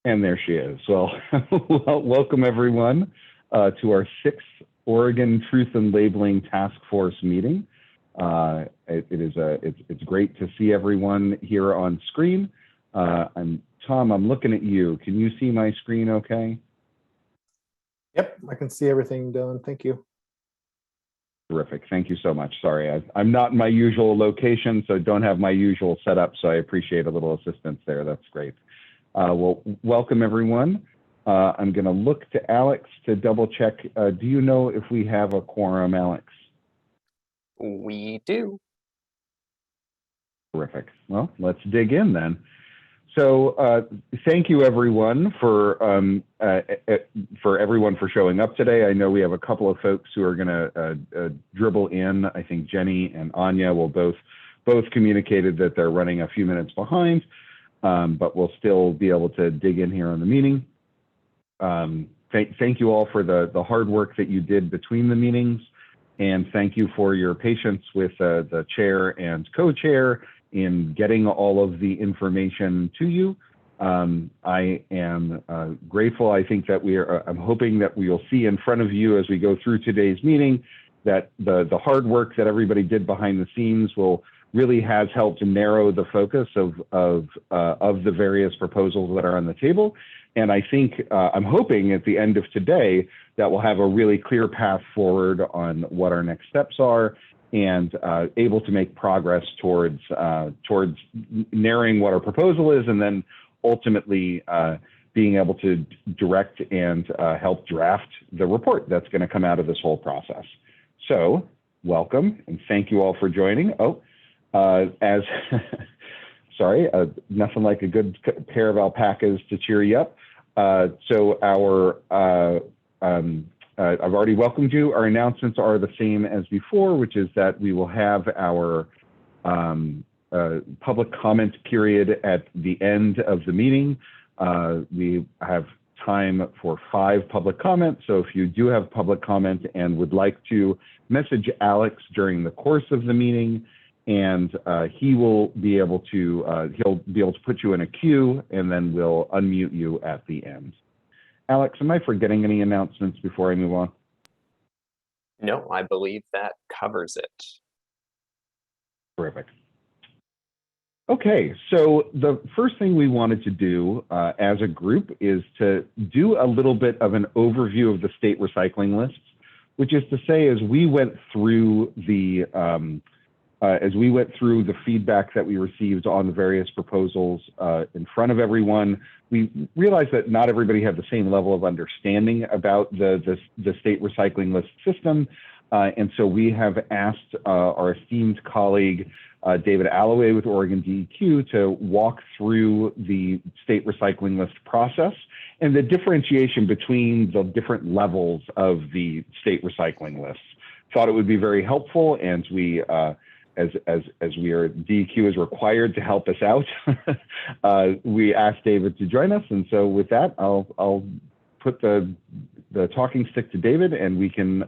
And there she is. Well, welcome everyone to our 6th Oregon Truth in Labeling Task Force meeting. It's great to see everyone here on screen. Tom, I'm looking at you. Can you see my screen okay? Yep, I can see everything, Dylan. Thank you. Terrific. Thank you so much. Sorry, I'm not in my usual location, so don't have my usual setup, so I appreciate a little assistance there. That's great. Well, welcome everyone. I'm going to look to Alex to double check. Do you know if we have a quorum, Alex? We do. Terrific. Well, let's dig in then. So thank you everyone for everyone for showing up today. I know we have a couple of folks who are going to dribble in. I think Jenny and Anya will both communicated that they're running a few minutes behind, but we'll still be able to dig in here on the meeting. Thank you all for the hard work that you did between the meetings, and thank you for your patience with the chair and co-chair in getting all of the information to you. I am grateful. I think that I'm hoping that we'll see in front of you as we go through today's meeting that the hard work that everybody did behind the scenes really has helped to narrow the focus of the various proposals that are on the table. And I think, I'm hoping at the end of today that we'll have a really clear path forward on what our next steps are, and able to make progress towards narrowing what our proposal is, and then ultimately being able to direct and help draft the report that's going to come out of this whole process. So welcome, and thank you all for joining. Sorry, nothing like a good pair of alpacas to cheer you up. I've already welcomed you. Our announcements are the same as before, which is that we will have our public comment period at the end of the meeting. We have time for 5 public comments. So if you do have public comment and would like to message Alex during the course of the meeting, and he'll be able to put you in a queue, and then we'll unmute you at the end. Alex, am I forgetting any announcements before I move on? No, I believe that covers it. Terrific. Okay, so the first thing we wanted to do as a group is to do a little bit of an overview of the state recycling lists, which is to say, as we went through the feedback that we received on the various proposals in front of everyone, we realized that not everybody had the same level of understanding about the state recycling list system. And so we have asked our esteemed colleague, David Alloway with Oregon DEQ, to walk through the state recycling list process and the differentiation between the different levels of the state recycling lists. Thought it would be very helpful, and we as DEQ is required to help us out, we asked David to join us. And so with that, I'll put the talking stick to David, and we can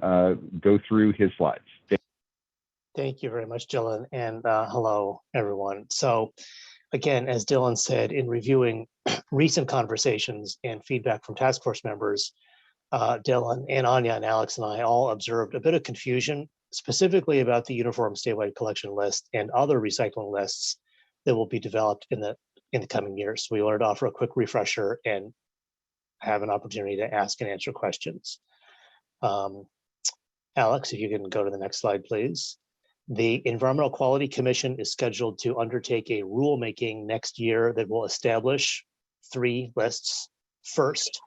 go through his slides. Thank you very much, Dylan, and hello, everyone. So again, as Dylan said, in reviewing recent conversations and feedback from task force members, Dylan and Anya and Alex and I all observed a bit of confusion, specifically about the Uniform Statewide Collection List and other recycling lists that will be developed in the coming years. So we wanted to offer a quick refresher and have an opportunity to ask and answer questions. Alex, if you can go to the next slide, please. The Environmental Quality Commission is scheduled to undertake a rulemaking next year that will establish 3 lists. First,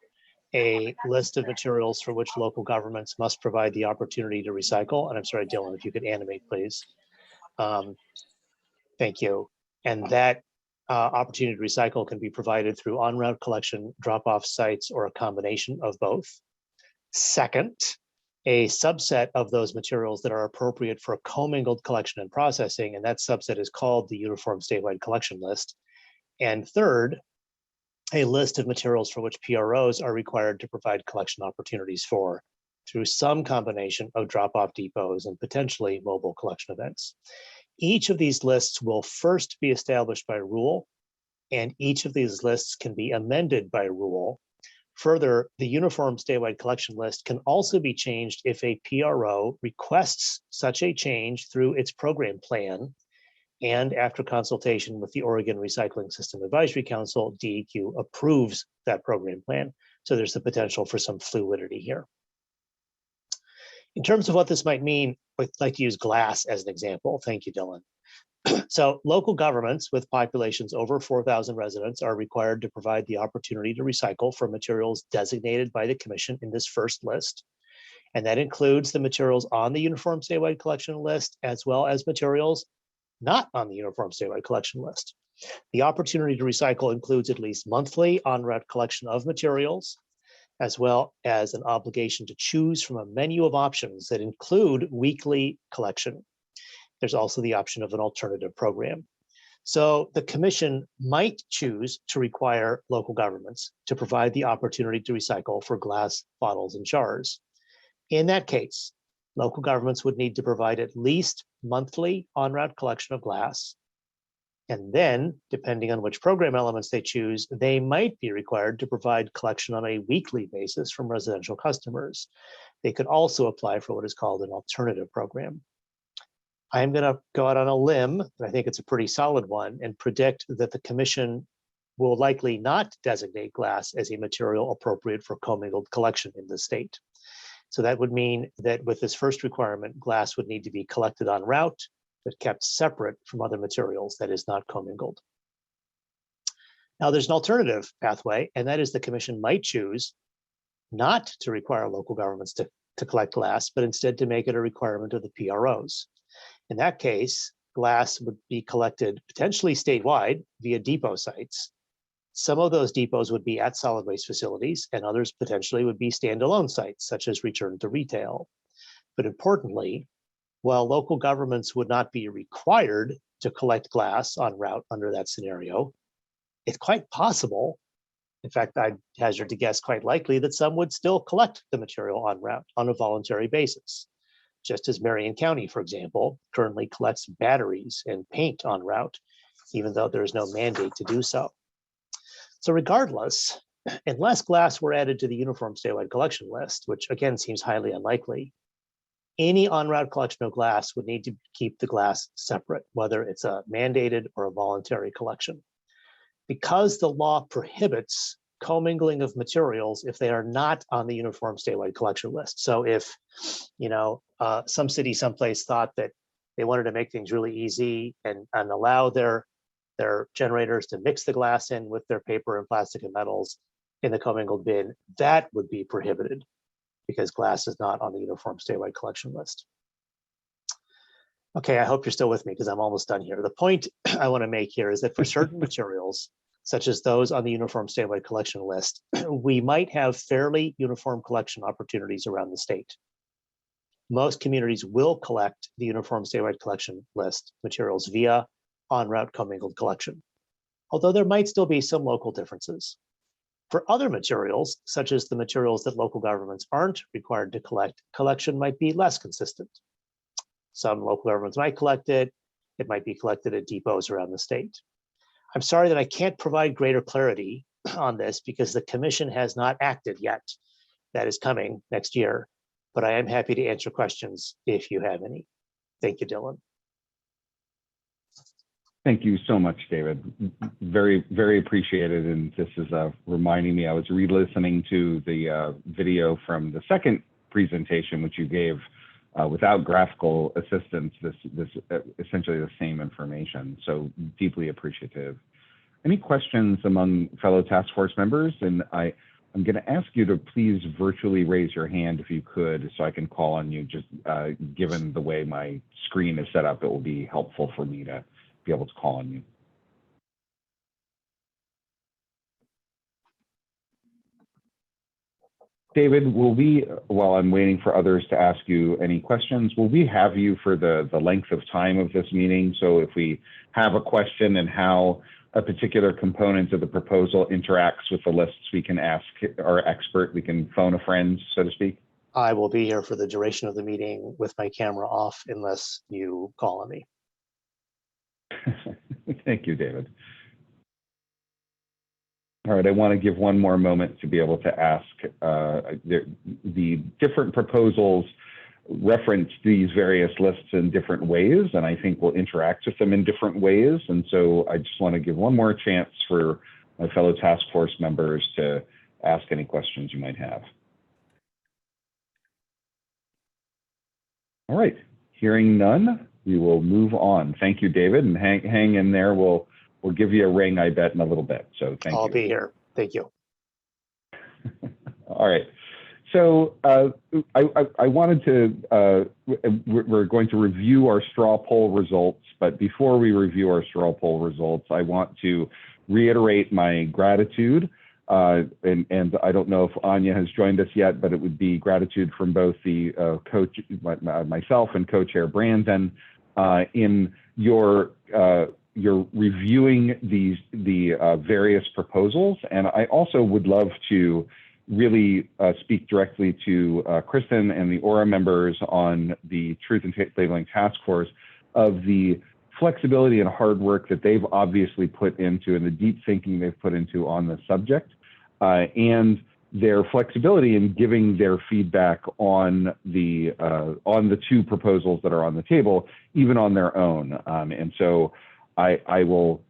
a list of materials for which local governments must provide the opportunity to recycle. And I'm sorry, Dylan, if you could animate, please. Thank you. And that opportunity to recycle can be provided through on-route collection, drop-off sites, or a combination of both. Second, a subset of those materials that are appropriate for commingled collection and processing, and that subset is called the Uniform Statewide Collection List. And third, a list of materials for which PROs are required to provide collection opportunities for, through some combination of drop-off depots and potentially mobile collection events. Each of these lists will first be established by rule, and each of these lists can be amended by rule. Further, the Uniform Statewide Collection List can also be changed if a PRO requests such a change through its program plan, and after consultation with the Oregon Recycling System Advisory Council, DEQ approves that program plan. So there's the potential for some fluidity here. In terms of what this might mean, I'd like to use glass as an example. Thank you, Dylan. So local governments with populations over 4,000 residents are required to provide the opportunity to recycle for materials designated by the commission in this first list. And that includes the materials on the Uniform Statewide Collection List, as well as materials not on the Uniform Statewide Collection List. The opportunity to recycle includes at least monthly on-route collection of materials, as well as an obligation to choose from a menu of options that include weekly collection. There's also the option of an alternative program. So the commission might choose to require local governments to provide the opportunity to recycle for glass bottles and jars. In that case, local governments would need to provide at least monthly on-route collection of glass. And then, depending on which program elements they choose, they might be required to provide collection on a weekly basis from residential customers. They could also apply for what is called an alternative program. I'm going to go out on a limb, and I think it's a pretty solid one, and predict that the commission will likely not designate glass as a material appropriate for commingled collection in the state. So that would mean that with this first requirement, glass would need to be collected en route, but kept separate from other materials that is not commingled. Now there's an alternative pathway, and that is the commission might choose not to require local governments to collect glass, but instead to make it a requirement of the PROs. In that case, glass would be collected potentially statewide via depot sites. Some of those depots would be at solid waste facilities, and others potentially would be standalone sites, such as return to retail. But importantly, while local governments would not be required to collect glass en route under that scenario, it's quite possible, in fact, I'd hazard to guess quite likely, that some would still collect the material en route on a voluntary basis. Just as Marion County, for example, currently collects batteries and paint en route, even though there is no mandate to do so. So regardless, unless glass were added to the Uniform Statewide Collection List, which again seems highly unlikely, any en-route collection of glass would need to keep the glass separate, whether it's a mandated or a voluntary collection. Because the law prohibits commingling of materials if they are not on the Uniform Statewide Collection List. So if, some city someplace thought that they wanted to make things really easy and allow their generators to mix the glass in with their paper and plastic and metals in the commingled bin, that would be prohibited because glass is not on the Uniform Statewide Collection List. Okay, I hope you're still with me because I'm almost done here. The point I want to make here is that for certain materials, such as those on the Uniform Statewide Collection List, we might have fairly uniform collection opportunities around the state. Most communities will collect the Uniform Statewide Collection List materials via en-route commingled collection, although there might still be some local differences. For other materials, such as the materials that local governments aren't required to collect, collection might be less consistent. Some local governments might collect it. It might be collected at depots around the state. I'm sorry that I can't provide greater clarity on this because the commission has not acted yet. That is coming next year, but I am happy to answer questions if you have any. Thank you, Dylan. Thank you so much, David. Very, very appreciated. And this is reminding me, I was re-listening to the video from the second presentation, which you gave without graphical assistance, this essentially the same information. So deeply appreciative. Any questions among fellow task force members? And I'm going to ask you to please virtually raise your hand if you could, so I can call on you. Just given the way my screen is set up, it will be helpful for me to be able to call on you. David, will we, while I'm waiting for others to ask you any questions, will we have you for the length of time of this meeting? So if we have a question and how a particular component of the proposal interacts with the lists, we can ask our expert, we can phone a friend, so to speak? I will be here for the duration of the meeting with my camera off unless you call on me. Thank you, David. All right, I want to give one more moment to be able to ask. The different proposals reference these various lists in different ways, and I think we'll interact with them in different ways. And so I just want to give one more chance for my fellow task force members to ask any questions you might have. All right, hearing none, we will move on. Thank you, David, and hang in there. We'll give you a ring, I bet, in a little bit. So thank you. I'll be here. Thank you. All right. So I wanted to, we're going to review our straw poll results, but before we review our straw poll results, I want to reiterate my gratitude. And I don't know if Anya has joined us yet, but it would be gratitude from both the coach, myself and co-chair Brandon, in your reviewing the various proposals. And I also would love to really speak directly to Kristen and the ORA members on the Truth in Labeling Task Force of the flexibility and hard work that they've obviously put into and the deep thinking they've put into on the subject, and their flexibility in giving their feedback on the two proposals that are on the table, even on their own. And so I will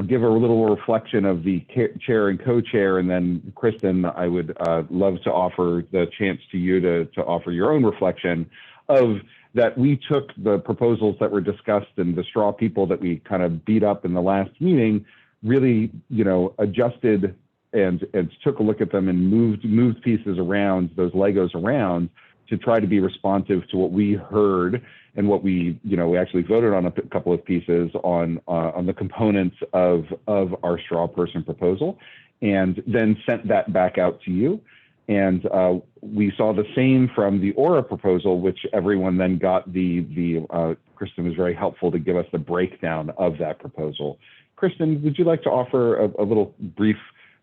give a little reflection of the chair and co-chair, and then Kristen, I would love to offer the chance to you to offer your own reflection of that. We took the proposals that were discussed and the straw people that we kind of beat up in the last meeting, really, adjusted and took a look at them and moved pieces around, those Legos around, to try to be responsive to what we heard and what we actually voted on a couple of pieces on the components of our straw person proposal, and then sent that back out to you. And we saw the same from the ORA proposal, which everyone then got Kristen was very helpful to give us the breakdown of that proposal. Kristen, would you like to offer a little brief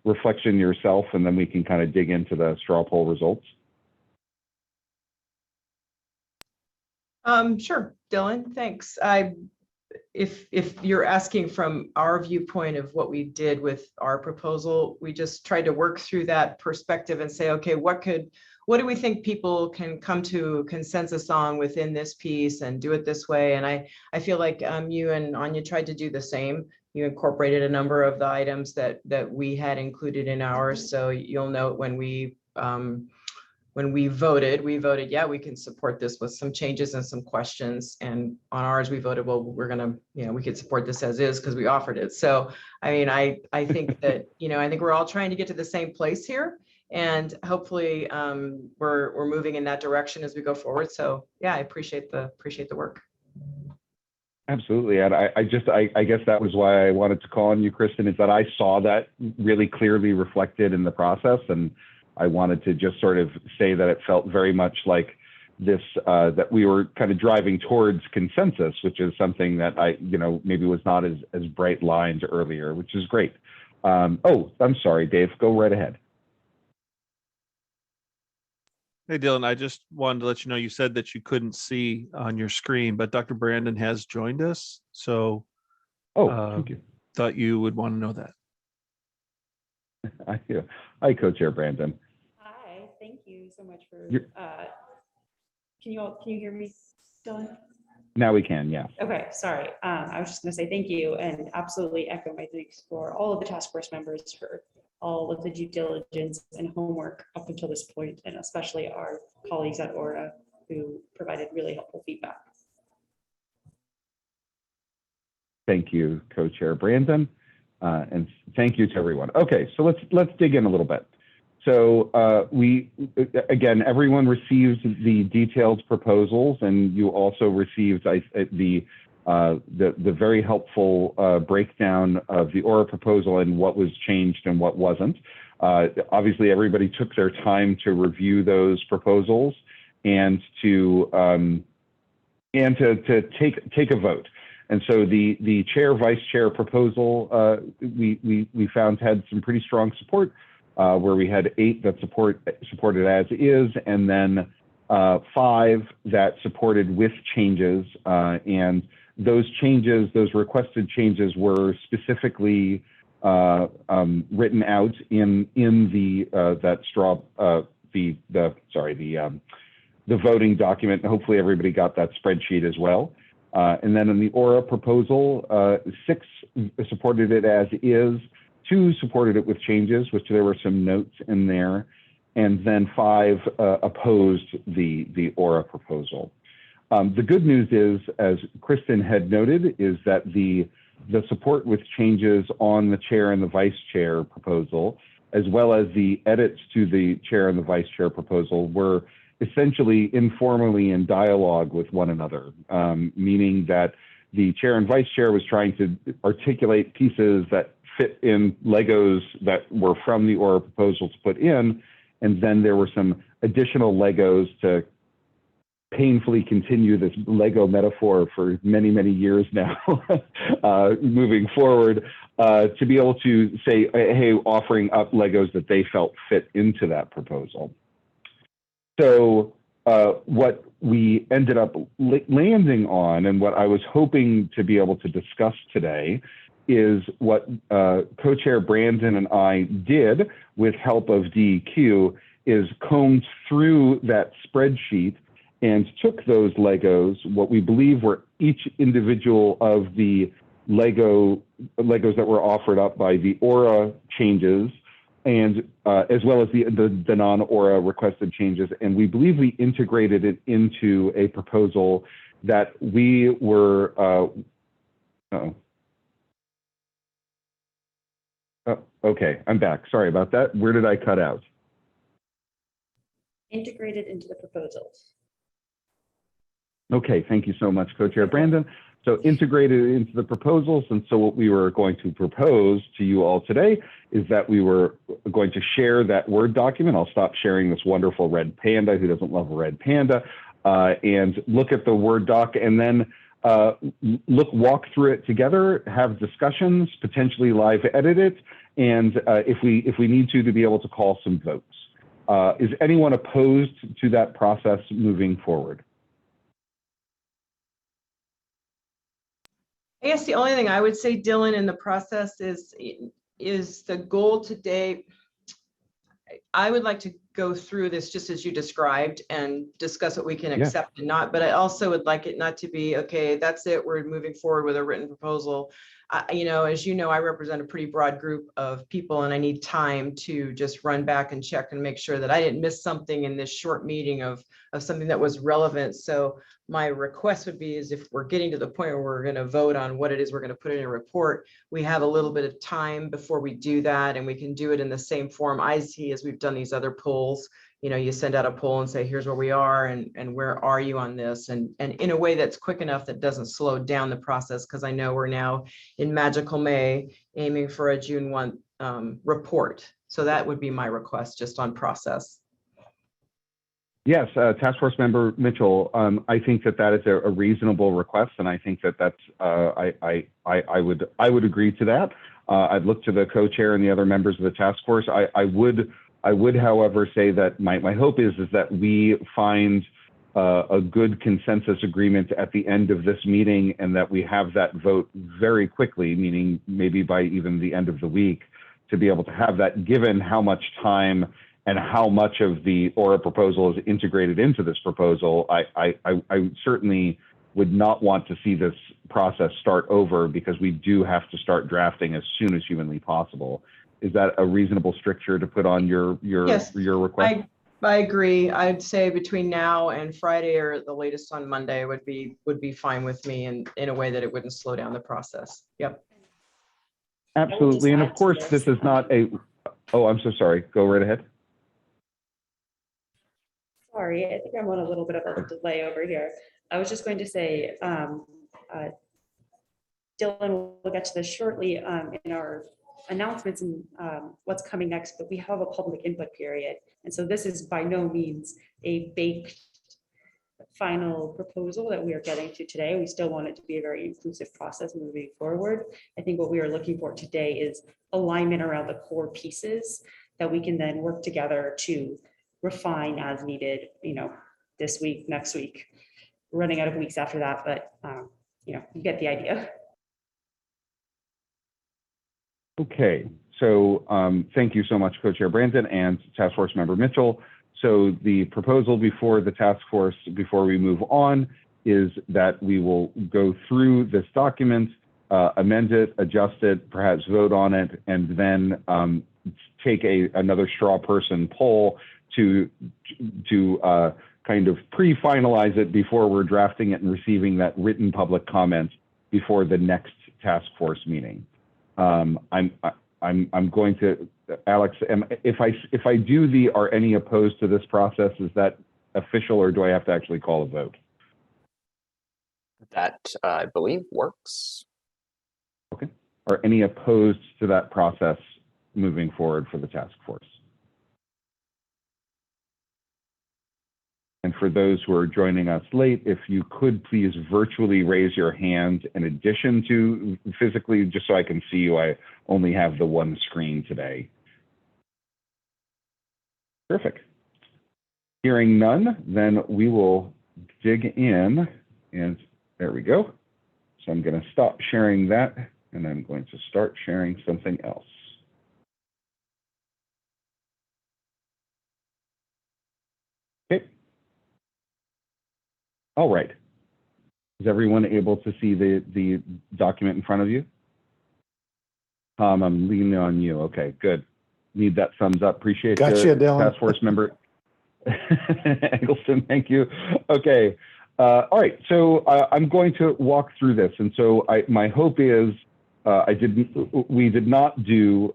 reflection yourself, and then we can kind of dig into the straw poll results? Sure, Dylan, thanks. If you're asking from our viewpoint of what we did with our proposal, we just tried to work through that perspective and say, okay, what do we think people can come to consensus on within this piece and do it this way? And I feel like you and Anya tried to do the same. You incorporated a number of the items that we had included in ours. So you'll note when we voted, yeah, we can support this with some changes and some questions. And on ours, we voted, well, we're gonna, we could support this as is because we offered it. So, I mean, I think that, I think we're all trying to get to the same place here, and hopefully we're moving in that direction as we go forward. So yeah, I appreciate the work. Absolutely. And I guess that was why I wanted to call on you, Kristen, is that I saw that really clearly reflected in the process. And I wanted to just sort of say that it felt very much like this, that we were kind of driving towards consensus, which is something that maybe was not as bright lined earlier, which is great. Oh, I'm sorry, Dave, go right ahead. Hey, Dylan, I just wanted to let you know, you said that you couldn't see on your screen, but Dr. Brandon has joined us. So thank you. Thought you would want to know that. Hi, Co-Chair Brandon. Hi, thank you so much for, can you hear me, Dylan? Now we can, yeah. Okay, sorry. I was just gonna say thank you and absolutely echo my thanks for all of the task force members for all of the due diligence and homework up until this point, and especially our colleagues at ORA who provided really helpful feedback. Thank you, Co-Chair Brandon, and thank you to everyone. Okay, so let's dig in a little bit. So again, everyone received the detailed proposals, and you also received the very helpful breakdown of the ORA proposal and what was changed and what wasn't. Obviously, everybody took their time to review those proposals and to take a vote. And so the chair vice chair proposal we found had some pretty strong support, where we had 8 that supported as is, and then 5 that supported with changes. And those changes, those requested changes, were specifically written out in the that straw the voting document. Hopefully everybody got that spreadsheet as well. And then in the Aura proposal, 6 supported it as is, 2 supported it with changes, which there were some notes in there, and then 5 opposed the Aura proposal. The good news is, as Kristen had noted, is that the support with changes on the chair and the vice chair proposal, as well as the edits to the chair and the vice chair proposal, were essentially informally in dialogue with one another, meaning that the chair and vice chair was trying to articulate pieces that fit in Legos that were from the Aura proposal to put in, and then there were some additional Legos to painfully continue this Lego metaphor for many, many years now, moving forward, to be able to say, hey, offering up Legos that they felt fit into that proposal. So what we ended up landing on, and what I was hoping to be able to discuss today, is what co-chair Brandon and I did with help of DEQ, is combed through that spreadsheet and took those Legos, what we believe were each individual of the Legos that were offered up by the Aura changes, and as well as the non-Aura requested changes. And we believe we integrated it into a proposal that we were, okay, I'm back. Sorry about that. Where did I cut out? Integrated into the proposal. Okay, thank you so much, Co-Chair Brandon. So integrated into the proposals, and so what we were going to propose to you all today is that we were going to share that Word document. I'll stop sharing this wonderful red panda. Who doesn't love a red panda? And look at the Word doc, and then walk through it together, have discussions, potentially live edit it, and if we need to be able to call some votes. Is anyone opposed to that process moving forward? I guess the only thing I would say, Dylan, in the process is the goal today. I would like to go through this just as you described and discuss what we can accept and not, but I also would like it not to be, okay, that's it, we're moving forward with a written proposal. You know, as you know, I represent a pretty broad group of people, and I need time to just run back and check and make sure that I didn't miss something in this short meeting of something that was relevant. So my request would be is if we're getting to the point where we're going to vote on what it is we're going to put in a report, we have a little bit of time before we do that, and we can do it in the same form I see as we've done these other polls. You know, you send out a poll and say, here's where we are, and where are you on this? And in a way that's quick enough that doesn't slow down the process, because I know we're now in magical May aiming for a June 1 report. So that would be my request just on process. Yes, Task Force Member Mitchell, I think that is a reasonable request, and I think that's I would agree to that. I'd look to the co-chair and the other members of the task force. I would, however, say that my hope is that we find a good consensus agreement at the end of this meeting, and that we have that vote very quickly, meaning maybe by even the end of the week, to be able to have that, given how much time and how much of the Aura proposal is integrated into this proposal. I certainly would not want to see this process start over, because we do have to start drafting as soon as humanly possible. Is that a reasonable stricture to put on your request? I agree. I'd say between now and Friday, or the latest on Monday, would be fine with me, and in a way that it wouldn't slow down the process. Yep. Absolutely. And of course, this is not a, oh, I'm so sorry. Go right ahead. Sorry, I think I'm on a little bit of a delay over here. I was just going to say, Dylan will get to this shortly in our announcements and what's coming next, but we have a public input period. And so this is by no means a baked final proposal that we are getting to today. We still want it to be a very inclusive process moving forward. I think what we are looking for today is alignment around the core pieces that we can then work together to refine as needed, you know, this week, next week. We're running out of weeks after that, but you know, you get the idea. Okay, so thank you so much, Co-Chair Brandon and Task Force Member Mitchell. So the proposal before the task force, before we move on, is that we will go through this document, amend it, adjust it, perhaps vote on it, and then take another straw person poll to kind of pre-finalize it before we're drafting it and receiving that written public comment before the next task force meeting. I'm going to, Alex, if I do the are any opposed to this process, is that official, or do I have to actually call a vote? That I believe works. Okay. Are any opposed to that process moving forward for the task force? And for those who are joining us late, if you could please virtually raise your hand in addition to physically, just so I can see you. I only have the one screen today. Perfect. Hearing none, then we will dig in, and there we go. So I'm going to stop sharing that, and I'm going to start sharing something else. Okay. All right. Is everyone able to see the document in front of you? Tom, I'm leaning on you. Okay, good. Need that thumbs up. Appreciate Gotcha, it. Dylan. Task Force Member Eggleston, thank you. Okay. All right. So I'm going to walk through this. And so my hope is we did not do,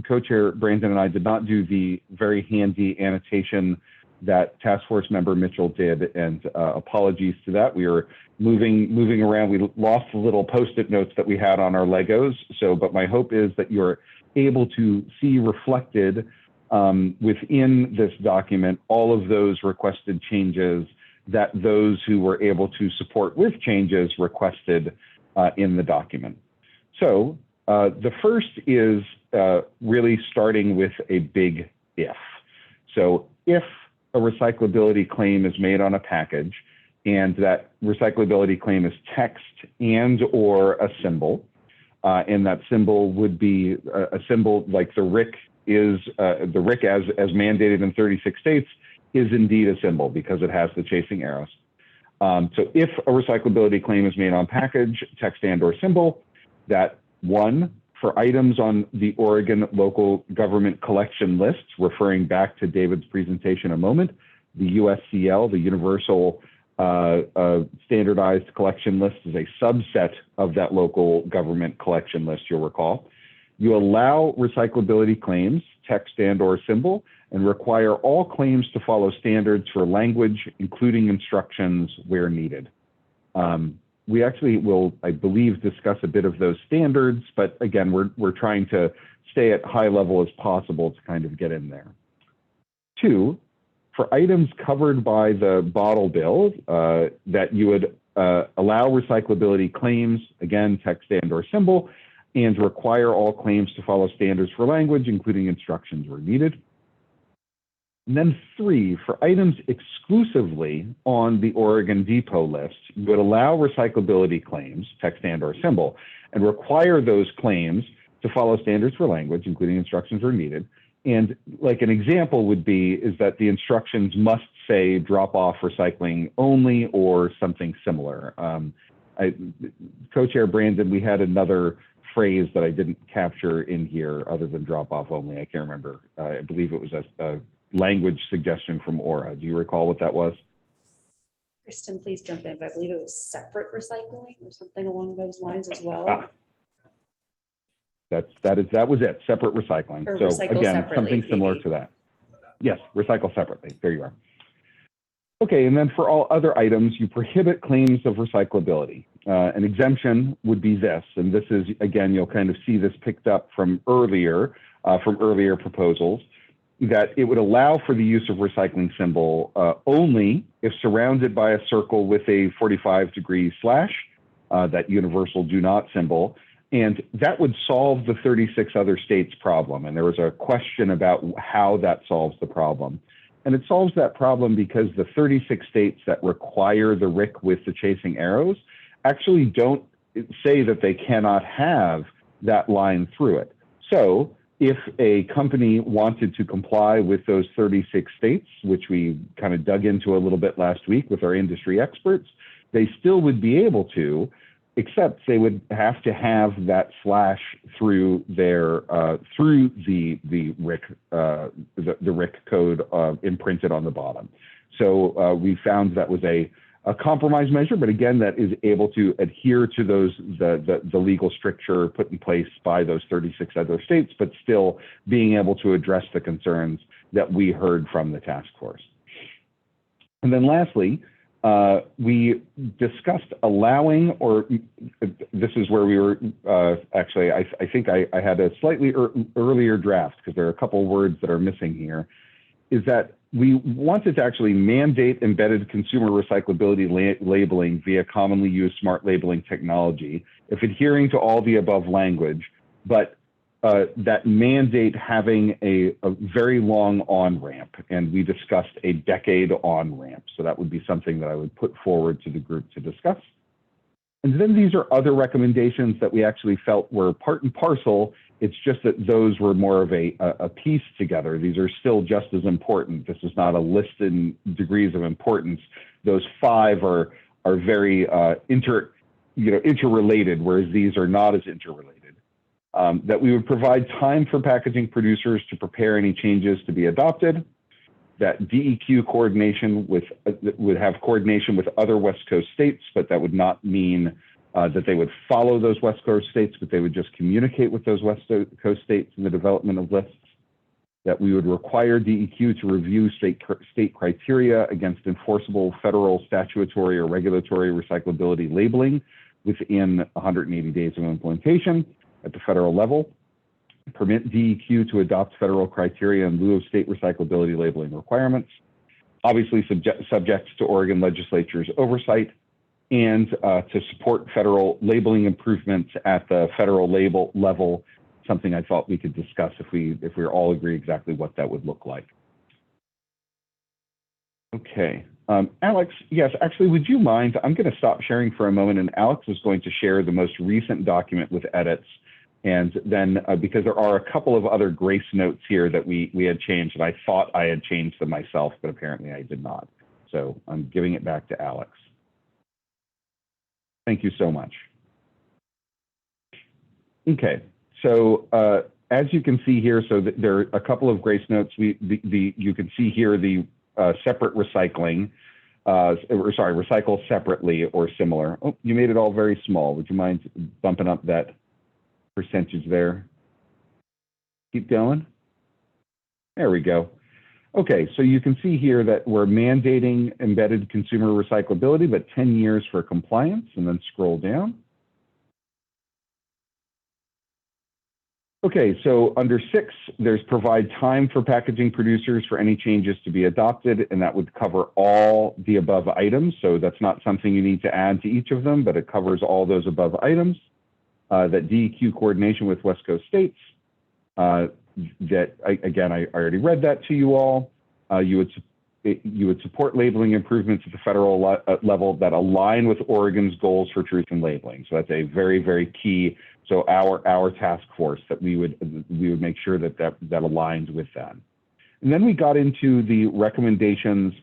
Co-Chair Brandon and I did not do the very handy annotation that Task Force Member Mitchell did, and apologies to that. We were moving around. We lost the little Post-it notes that we had on our Legos. So, but my hope is that you're able to see reflected within this document all of those requested changes that those who were able to support with changes requested in the document. So the first is really starting with a big if. So if a recyclability claim is made on a package and that recyclability claim is text and or a symbol, and that symbol would be a symbol like the RIC is, the RIC as mandated in 36 states is indeed a symbol because it has the chasing arrows. So if a recyclability claim is made on package, text and or symbol, that one, for items on the Oregon local government collection list, referring back to David's presentation a moment, the USCL, the Universal Standardized Collection List, is a subset of that local government collection list, you'll recall. You allow recyclability claims, text and or symbol, and require all claims to follow standards for language, including instructions where needed. We actually will, I believe, discuss a bit of those standards, but again, we're trying to stay at high level as possible to kind of get in there. Two, for items covered by the bottle bill, that you would allow recyclability claims, again, text and or symbol, and require all claims to follow standards for language, including instructions where needed. And then three, for items exclusively on the Oregon Depot list, you would allow recyclability claims, text and or symbol, and require those claims to follow standards for language, including instructions where needed. And like an example would be, is that the instructions must say drop off recycling only or something similar. Co-Chair Brandon, we had another phrase that I didn't capture in here other than drop off only. I can't remember. I believe it was a language suggestion from Aura. Do you recall what that was? Kristen, please jump in, but I believe it was separate recycling or something along those lines as well. That was it, separate recycling. Or so recycle again, separately, something similar maybe. to that. Yes, recycle separately, there you are. Okay, and then for all other items, you prohibit claims of recyclability. An exemption would be this, and this is, again, you'll kind of see this picked up from earlier proposals, that it would allow for the use of recycling symbol only if surrounded by a circle with a 45-degree slash, that universal do not symbol, and that would solve the 36 other states problem. And there was a question about how that solves the problem. And it solves that problem because the 36 states that require the RIC with the chasing arrows actually don't say that they cannot have that line through it. So if a company wanted to comply with those 36 states, which we kind of dug into a little bit last week with our industry experts, they still would be able to, except they would have to have that slash through their through the RIC code imprinted on the bottom. So we found that was a compromise measure, but again, that is able to adhere to those the legal stricture put in place by those 36 other states, but still being able to address the concerns that we heard from the task force. And then lastly, we discussed allowing, or this is where we were, actually, I think I had a slightly earlier draft because there are a couple words that are missing here, is that we wanted to actually mandate embedded consumer recyclability labeling via commonly used smart labeling technology, if adhering to all the above language, but that mandate having a very long on-ramp, and we discussed a decade on-ramp. So that would be something that I would put forward to the group to discuss. And then these are other recommendations that we actually felt were part and parcel. It's just that those were more of a piece together. These are still just as important. This is not a list in degrees of importance. Those 5 are very interrelated, whereas these are not as interrelated. That we would provide time for packaging producers to prepare any changes to be adopted. That DEQ coordination would have coordination with other West Coast states, but that would not mean that they would follow those West Coast states, but they would just communicate with those West Coast states in the development of lists. That we would require DEQ to review state criteria against enforceable federal statutory or regulatory recyclability labeling within 180 days of implementation at the federal level. Permit DEQ to adopt federal criteria in lieu of state recyclability labeling requirements, obviously subject to Oregon legislature's oversight, and to support federal labeling improvements at the federal level, something I thought we could discuss if we all agree exactly what that would look like. Okay, Alex, yes, actually, would you mind, I'm gonna stop sharing for a moment, and Alex is going to share the most recent document with edits. And then because there are a couple of other grace notes here that we had changed, and I thought I had changed them myself, but apparently I did not. So I'm giving it back to Alex. Thank you so much. Okay, so as you can see here, so there are a couple of grace notes. You can see here the separate recycling, recycle separately or similar. Oh, you made it all very small. Would you mind bumping up that percentage there? Keep going. There we go. Okay, so you can see here that we're mandating embedded consumer recyclability, but 10 years for compliance, and then scroll down. Okay, so under 6, there's provide time for packaging producers for any changes to be adopted, and that would cover all the above items. So that's not something you need to add to each of them, but it covers all those above items. That DEQ coordination with West Coast states, that again, I already read that to you all. You would support labeling improvements at the federal level that align with Oregon's goals for truth in labeling. So that's a very, very key. So our task force that we would make sure that aligns with that. And then we got into the recommendations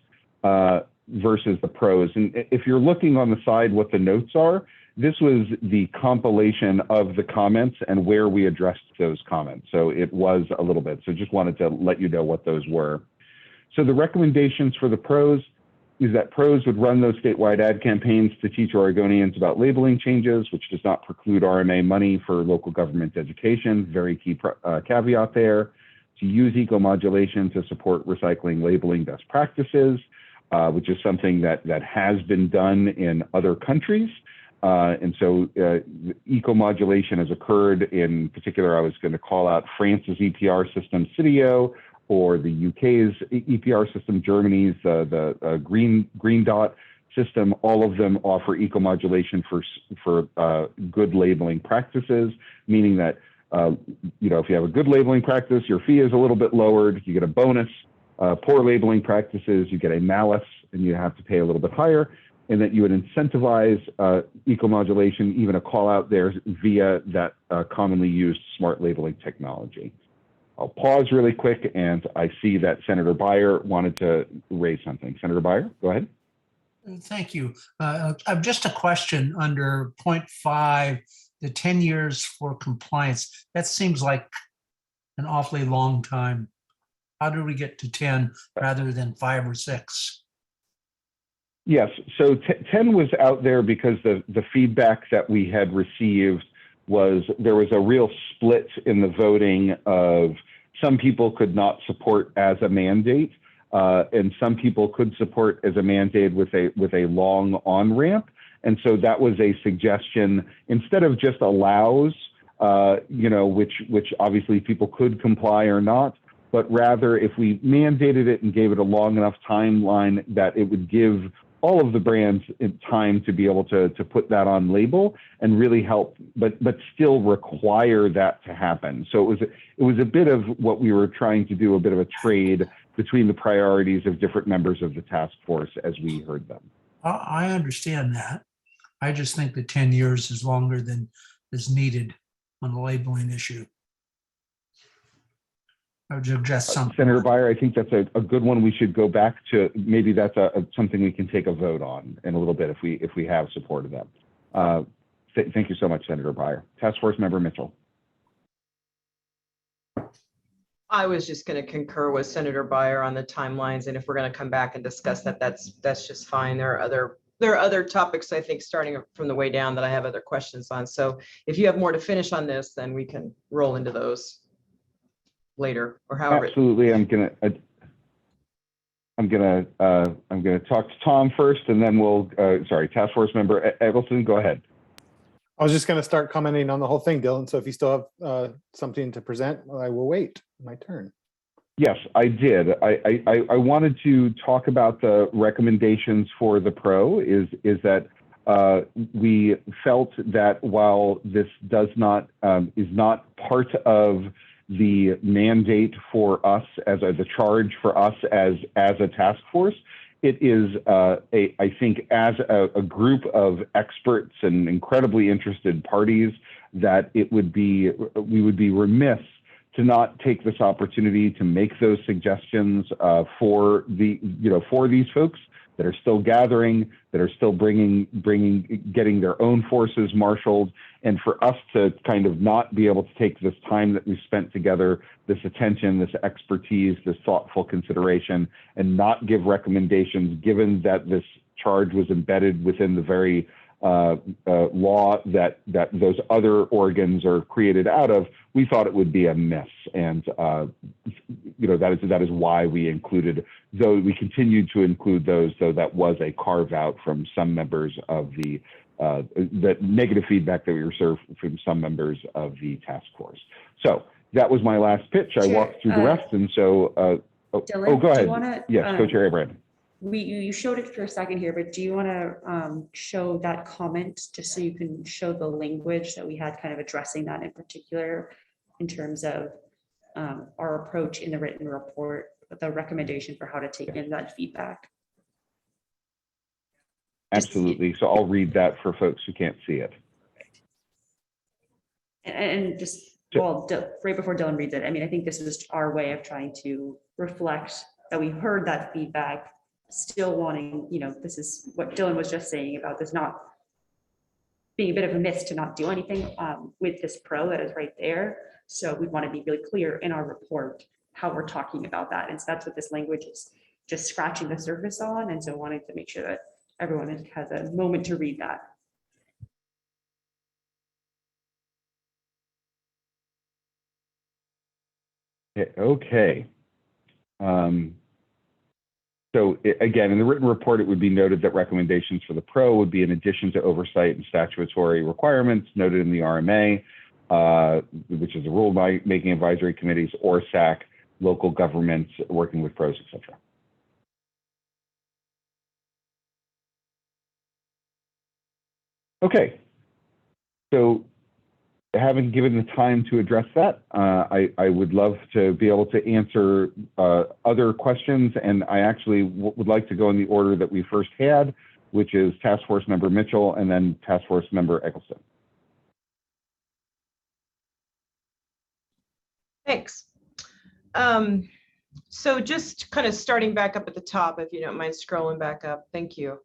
versus the pros. And if you're looking on the side what the notes are, this was the compilation of the comments and where we addressed those comments. So it was a little bit. So just wanted to let you know what those were. So the recommendations for the pros is that pros would run those statewide ad campaigns to teach Oregonians about labeling changes, which does not preclude RMA money for local government education. Very key caveat there. To use eco-modulation to support recycling labeling best practices, which is something that has been done in other countries. And so eco-modulation has occurred. In particular, I was going to call out France's EPR system, CITIO, or the UK's EPR system, Germany's the green dot system. All of them offer eco-modulation for good labeling practices, meaning that if you have a good labeling practice, your fee is a little bit lowered, you get a bonus. Poor labeling practices, you get a malus, and you have to pay a little bit higher. and that you would incentivize eco-modulation, even a call out there via that commonly used smart labeling technology. I'll pause really quick, and I see that Senator Buyer wanted to raise something. Senator Buyer, go ahead. Thank you. Just a question under point 5, the 10 years for compliance. That seems like an awfully long time. How do we get to 10 rather than 5 or 6? Yes, so 10 was out there because the feedback that we had received was there was a real split in the voting of some people could not support as a mandate, and some people could support as a mandate with a long on-ramp. And so that was a suggestion, instead of just allows, which obviously people could comply or not, but rather if we mandated it and gave it a long enough timeline that it would give all of the brands time to be able to put that on label and really help, but still require that to happen. So it was a bit of what we were trying to do, a bit of a trade between the priorities of different members of the task force as we heard them. I understand that. I just think that 10 years is longer than is needed on the labeling issue. I would suggest something. Senator Buyer, I think that's a good one. We should go back to, maybe that's something we can take a vote on in a little bit if we have support of that. Thank you so much, Senator Buyer. Task Force Member Mitchell. I was just going to concur with Senator Buyer on the timelines, and if we're going to come back and discuss that, that's just fine. There are other topics, I think, starting from the way down that I have other questions on. So if you have more to finish on this, then we can roll into those later, or however. Absolutely. I'm gonna talk to Tom first, and then we'll. Sorry, Task Force Member Eggleston, go ahead. I was just going to start commenting on the whole thing, Dylan. So if you still have something to present, I will wait my turn. Yes, I did. I wanted to talk about the recommendations for the pro. Is that we felt that while this is not part of the mandate for us as the charge for us as a task force, it is I think as a group of experts and incredibly interested parties that we would be remiss to not take this opportunity to make those suggestions for these folks that are still gathering, that are still getting their own forces marshaled, and for us to kind of not be able to take this time that we spent together, this attention, this expertise, this thoughtful consideration, and not give recommendations, given that this charge was embedded within the very law that those other organs are created out of. We thought it would be a miss, and that is why we included, though we continued to include those, though that was a carve out from some members of the negative feedback that we received from some members of the task force. So that was my last pitch. I walked through the rest, and so Dylan, go ahead. Wanna, yes, Co-Chair Brandon. You showed it for a second here, but do you want to show that comment just so you can show the language that we had kind of addressing that in particular in terms of our approach in the written report, the recommendation for how to take in that feedback? Absolutely. So I'll read that for folks who can't see it. And just, well, right before Dylan reads it, I mean, I think this is our way of trying to reflect that we heard that feedback, still wanting, this is what Dylan was just saying about this not being a bit of a miss to not do anything with this pro that is right there. So we want to be really clear in our report how we're talking about that. And so that's what this language is just scratching the surface on. And so wanting to make sure that everyone has a moment to read that. Okay. So again, in the written report, it would be noted that recommendations for the pro would be in addition to oversight and statutory requirements noted in the RMA, which is the rule-making advisory committees, or SAC, local governments working with pros, etc. Okay, so having given the time to address that, I would love to be able to answer other questions, and I actually would like to go in the order that we first had, which is Task Force Member Mitchell and then Task Force Member Eccleston. Thanks. So just kind of starting back up at the top, if you don't mind scrolling back up, thank you.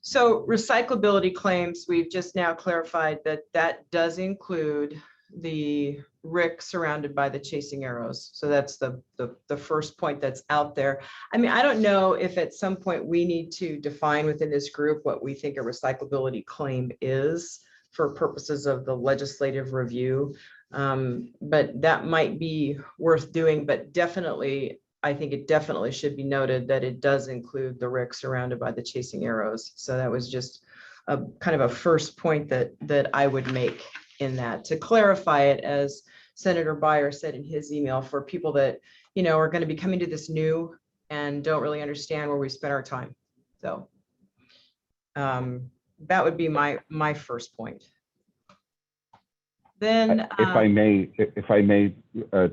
So recyclability claims, we've just now clarified that that does include the RIC surrounded by the chasing arrows. So that's the first point that's out there. I mean, I don't know if at some point we need to define within this group what we think a recyclability claim is for purposes of the legislative review. But that might be worth doing, but definitely, I think it definitely should be noted that it does include the RIC surrounded by the chasing arrows. So that was just a kind of a first point that I would make in that, to clarify it, as Senator Buyer said in his email, for people that, you know, are going to be coming to this new and don't really understand where we spent our time. So that would be my first point. Then, if I may,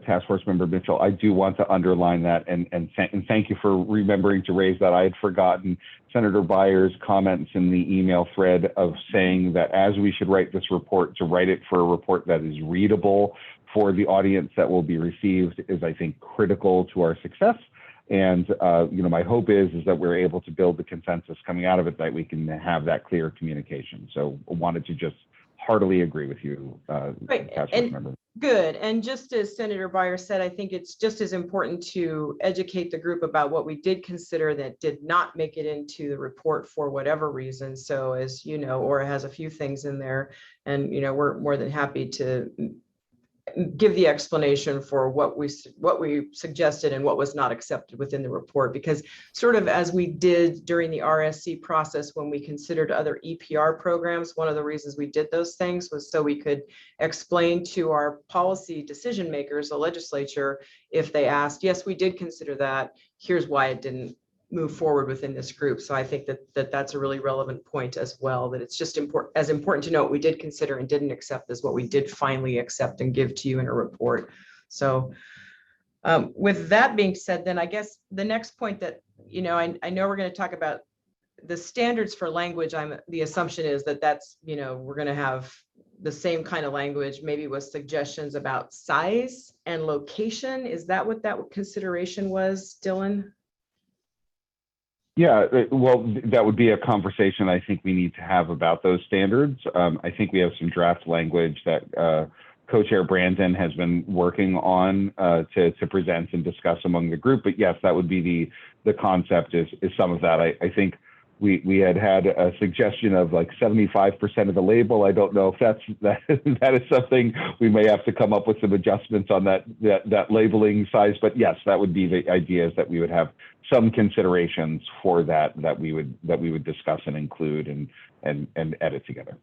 Task Force Member Mitchell, I do want to underline that and thank you for remembering to raise that. I had forgotten Senator Buyer's comments in the email thread of saying that as we should write this report, to write it for a report that is readable for the audience that will be received is, I think, critical to our success. And you know, my hope is that we're able to build the consensus coming out of it that we can have that clear communication. So I wanted to just heartily agree with you, right, and good. And just as Senator Buyer said, I think it's just as important to educate the group about what we did consider that did not make it into the report for whatever reason. So as you know, Aura has a few things in there, and you know, we're more than happy to give the explanation for what we suggested and what was not accepted within the report, because sort of as we did during the RSC process when we considered other EPR programs, one of the reasons we did those things was so we could explain to our policy decision makers, the legislature, if they asked, yes, we did consider that, here's why it didn't move forward within this group. So I think that that's a really relevant point as well, that it's just important to know what we did consider and didn't accept as what we did finally accept and give to you in a report. So with that being said, then I guess the next point that, you know, I know we're going to talk about the standards for language. The assumption is that that's, you know, we're going to have the same kind of language, maybe with suggestions about size and location. Is that what that consideration was, Dylan? Yeah, well, that would be a conversation I think we need to have about those standards. I think we have some draft language that Co-Chair Brandon has been working on to present and discuss among the group. But yes, that would be the concept is some of that. I think we had a suggestion of like 75% of the label. I don't know if that is something we may have to come up with some adjustments on that labeling size. But yes, that would be the idea, is that we would have some considerations for that we would discuss and include and edit together.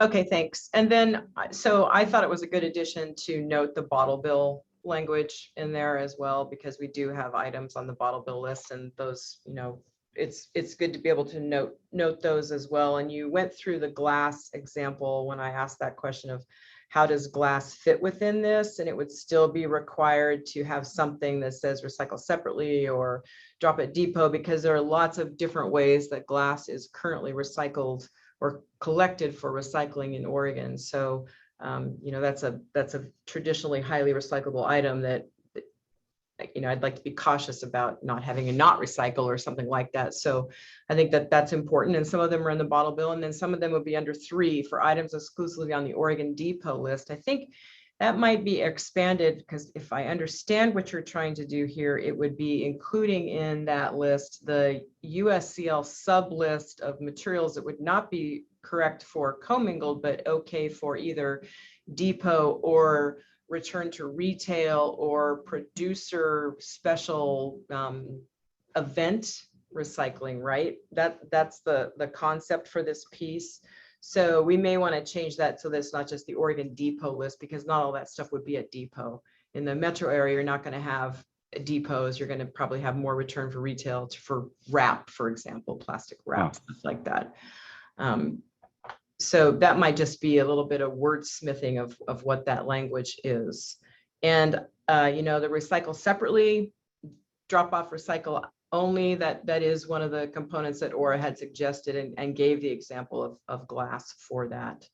Okay, thanks. And then, so I thought it was a good addition to note the bottle bill language in there as well, because we do have items on the bottle bill list, and those, you know, it's good to be able to note those as well. And you went through the glass example when I asked that question of how does glass fit within this, and it would still be required to have something that says recycle separately or drop at depot, because there are lots of different ways that glass is currently recycled or collected for recycling in Oregon. So you know, that's a traditionally highly recyclable item that, you know, I'd like to be cautious about not having a not recycle or something like that. So I think that that's important. And some of them are in the bottle bill, and then some of them would be under 3 for items exclusively on the Oregon Depot list. I think that might be expanded, because if I understand what you're trying to do here, it would be including in that list the USCL sub list of materials that would not be correct for commingled, but okay for either depot or return to retail or producer special event recycling, right? That's the concept for this piece. So we may want to change that so that it's not just the Oregon Depot list, because not all that stuff would be at depot. In the metro area, you're not going to have depots. You're going to probably have more return for retail for wrap, for example, plastic wrap, stuff like that. So that might just be a little bit of wordsmithing of what that language is. And, you know, the recycle separately, drop off, recycle only. That is one of the components that Aura had suggested and gave the example of glass for that.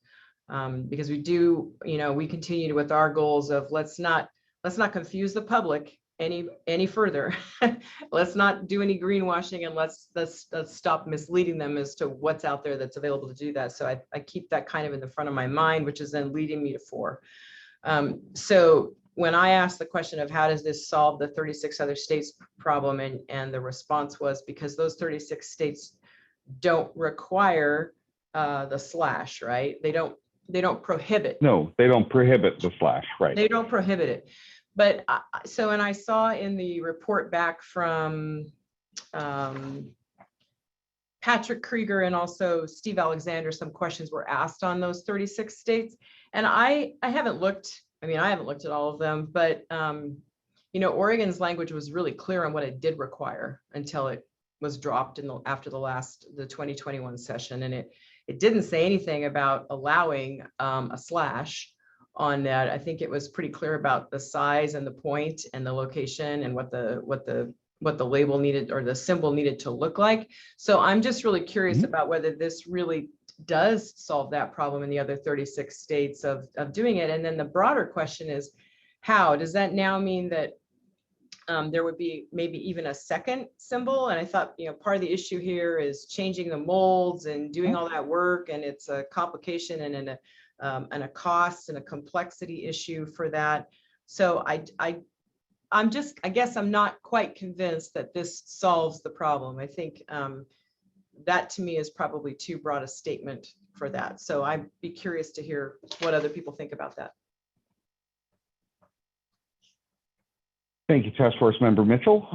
Because we do, we continue with our goals of let's not confuse the public any further. Let's not do any greenwashing, and let's stop misleading them as to what's out there that's available to do that. So I keep that kind of in the front of my mind, which is then leading me to 4. So when I asked the question of how does this solve the 36 other states problem, and the response was because those 36 states don't require the slash, right? They don't prohibit. No, they don't prohibit the slash, right? They don't prohibit it. But and I saw in the report back from Patrick Krieger and also Steve Alexander, some questions were asked on those 36 states. And I haven't looked, I haven't looked at all of them, but Oregon's language was really clear on what it did require until it was dropped after the 2021 session. And it didn't say anything about allowing a slash on that. I think it was pretty clear about the size and the point and the location and what the label needed or the symbol needed to look like. So I'm just really curious about whether this really does solve that problem in the other 36 states of doing it. And then the broader question is, how does that now mean that there would be maybe even a second symbol? And I thought, part of the issue here is changing the molds and doing all that work, and it's a complication and a cost and a complexity issue for that. So I guess I'm not quite convinced that this solves the problem. I think that to me is probably too broad a statement for that. So I'd be curious to hear what other people think about that. Thank you, Task Force Member Mitchell.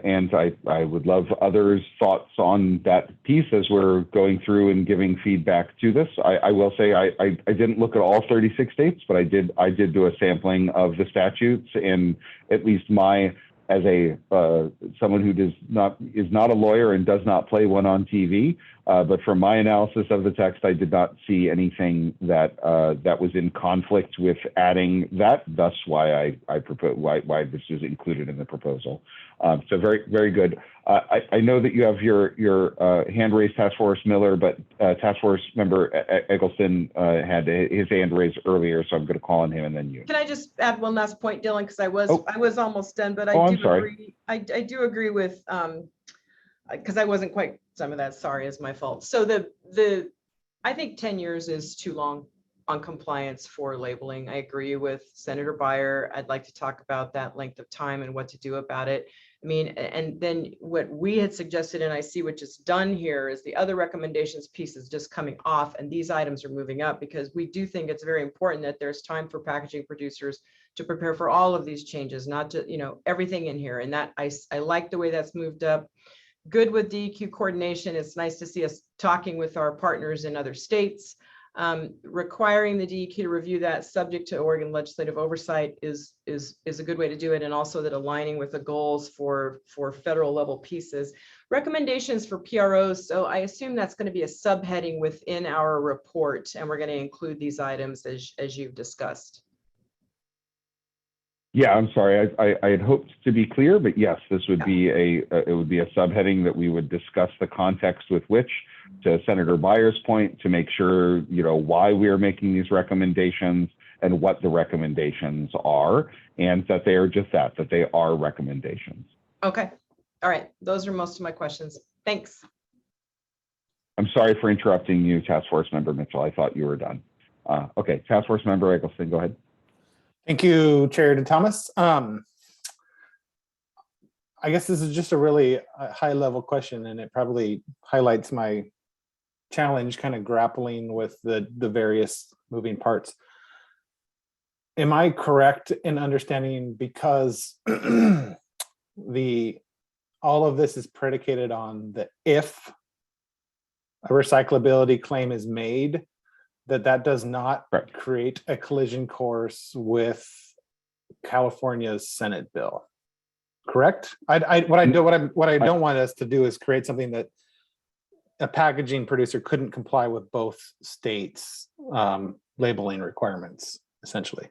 And I would love others' thoughts on that piece as we're going through and giving feedback to this. I will say I didn't look at all 36 states, but I did do a sampling of the statutes, and at least as someone who is not a lawyer and does not play one on TV, but from my analysis of the text, I did not see anything that was in conflict with adding that. Thus, why I propose why this is included in the proposal. So very, very good. I know that you have your hand raised, Task Force Miller, but Task Force Member Eggleston had his hand raised earlier, so I'm going to call on him and then you. Can I just add one last point, Dylan, because I was almost done, but I'm sorry. agree. I do agree with because I wasn't quite some of that. Sorry, is my fault. So I think 10 years is too long on compliance for labeling. I agree with Senator Buyer. I'd like to talk about that length of time and what to do about it. And then what we had suggested, and I see what is done here, is the other recommendations piece is just coming off, and these items are moving up, because we do think it's very important that there's time for packaging producers to prepare for all of these changes, not just, everything in here. And that I like the way that's moved up. Good with DEQ coordination. It's nice to see us talking with our partners in other states. Requiring the DEQ to review that subject to Oregon legislative oversight is a good way to do it, and also that aligning with the goals for federal level pieces. Recommendations for PROs. So I assume that's going to be a subheading within our report, and we're going to include these items as you've discussed. Yeah, I'm sorry. I had hoped to be clear, but yes, this would be it would be a subheading that we would discuss the context with which, to Senator Buyer's point, to make sure why we are making these recommendations and what the recommendations are, and that they are just that they are recommendations. Okay. All right. Those are most of my questions. Thanks. I'm sorry for interrupting you, Task Force Member Mitchell. I thought you were done. Okay, Task Force Member Eggleston, go ahead. Thank you, Chair Thomas. I guess this is just a really high level question, and it probably highlights my challenge kind of grappling with the various moving parts. Am I correct in understanding, because all of this is predicated on the if a recyclability claim is made, that does not create a collision course with California's Senate bill, correct? What I don't want us to do is create something that a packaging producer couldn't comply with both states' labeling requirements, essentially.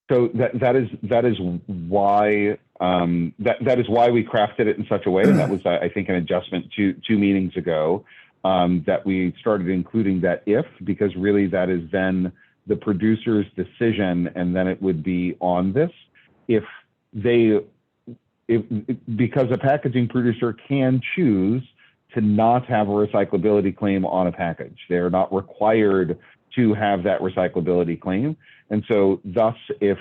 So that is why that is why we crafted it in such a way, and that was, I think, an adjustment two meetings ago, that we started including that if, because really that is then the producer's decision, and then it would be on this because a packaging producer can choose to not have a recyclability claim on a package. They're not required to have that recyclability claim. And so thus, if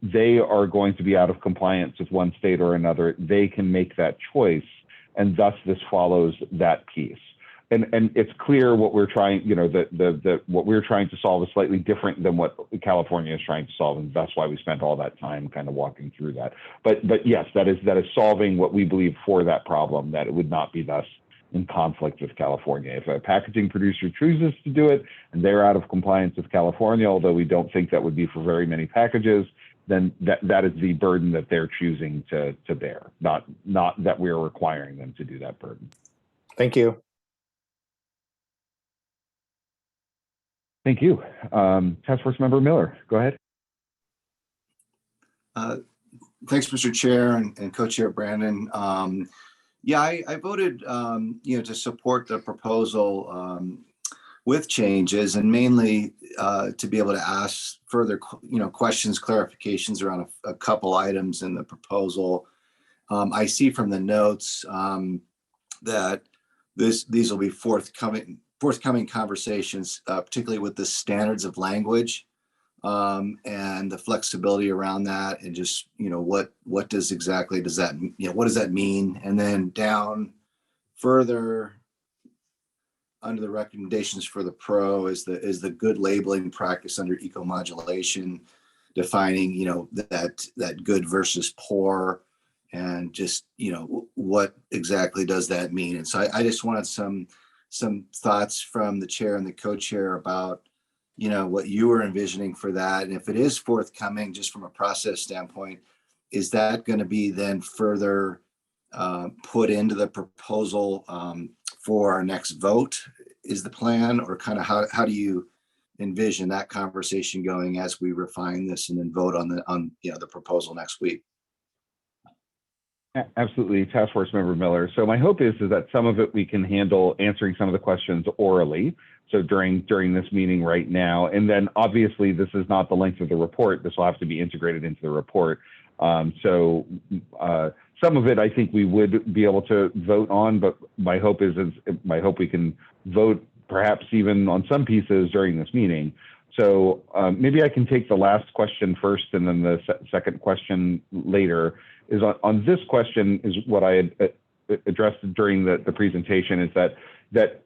they are going to be out of compliance with one state or another, they can make that choice. And thus this follows that piece. And it's clear what we're trying, what we're trying to solve is slightly different than what California is trying to solve. And that's why we spent all that time kind of walking through that. But yes, that is solving what we believe for that problem, that it would not be thus in conflict with California. If a packaging producer chooses to do it and they're out of compliance with California, although we don't think that would be for very many packages, then that is the burden that they're choosing to bear, not that we're requiring them to do that burden. Thank you. Thank you. Task Force Member Miller, go ahead. Thanks, Mr. Chair and Co-Chair Brandon. Yeah, I voted, to support the proposal with changes, and mainly to be able to ask further, questions, clarifications around a couple items in the proposal. I see from the notes that these will be forthcoming conversations, particularly with the standards of language and the flexibility around that, and just what does that mean? And then down further under the recommendations for the pro is the good labeling practice under eco-modulation, defining that good versus poor, and just what exactly does that mean? And so I just wanted some thoughts from the chair and the co-chair about what you were envisioning for that, and if it is forthcoming, just from a process standpoint, is that going to be then further put into the proposal for our next vote? Is the plan, or kind of how do you envision that conversation going as we refine this and then vote on the proposal next week? Absolutely, Task Force Member Miller. So my hope is that some of it we can handle answering some of the questions orally. So during this meeting right now, and then obviously this is not the length of the report. This will have to be integrated into the report. So some of it I think we would be able to vote on, but my hope we can vote perhaps even on some pieces during this meeting. So maybe I can take the last question first, and then the second question later. Is on this question is what I had addressed during the presentation, is that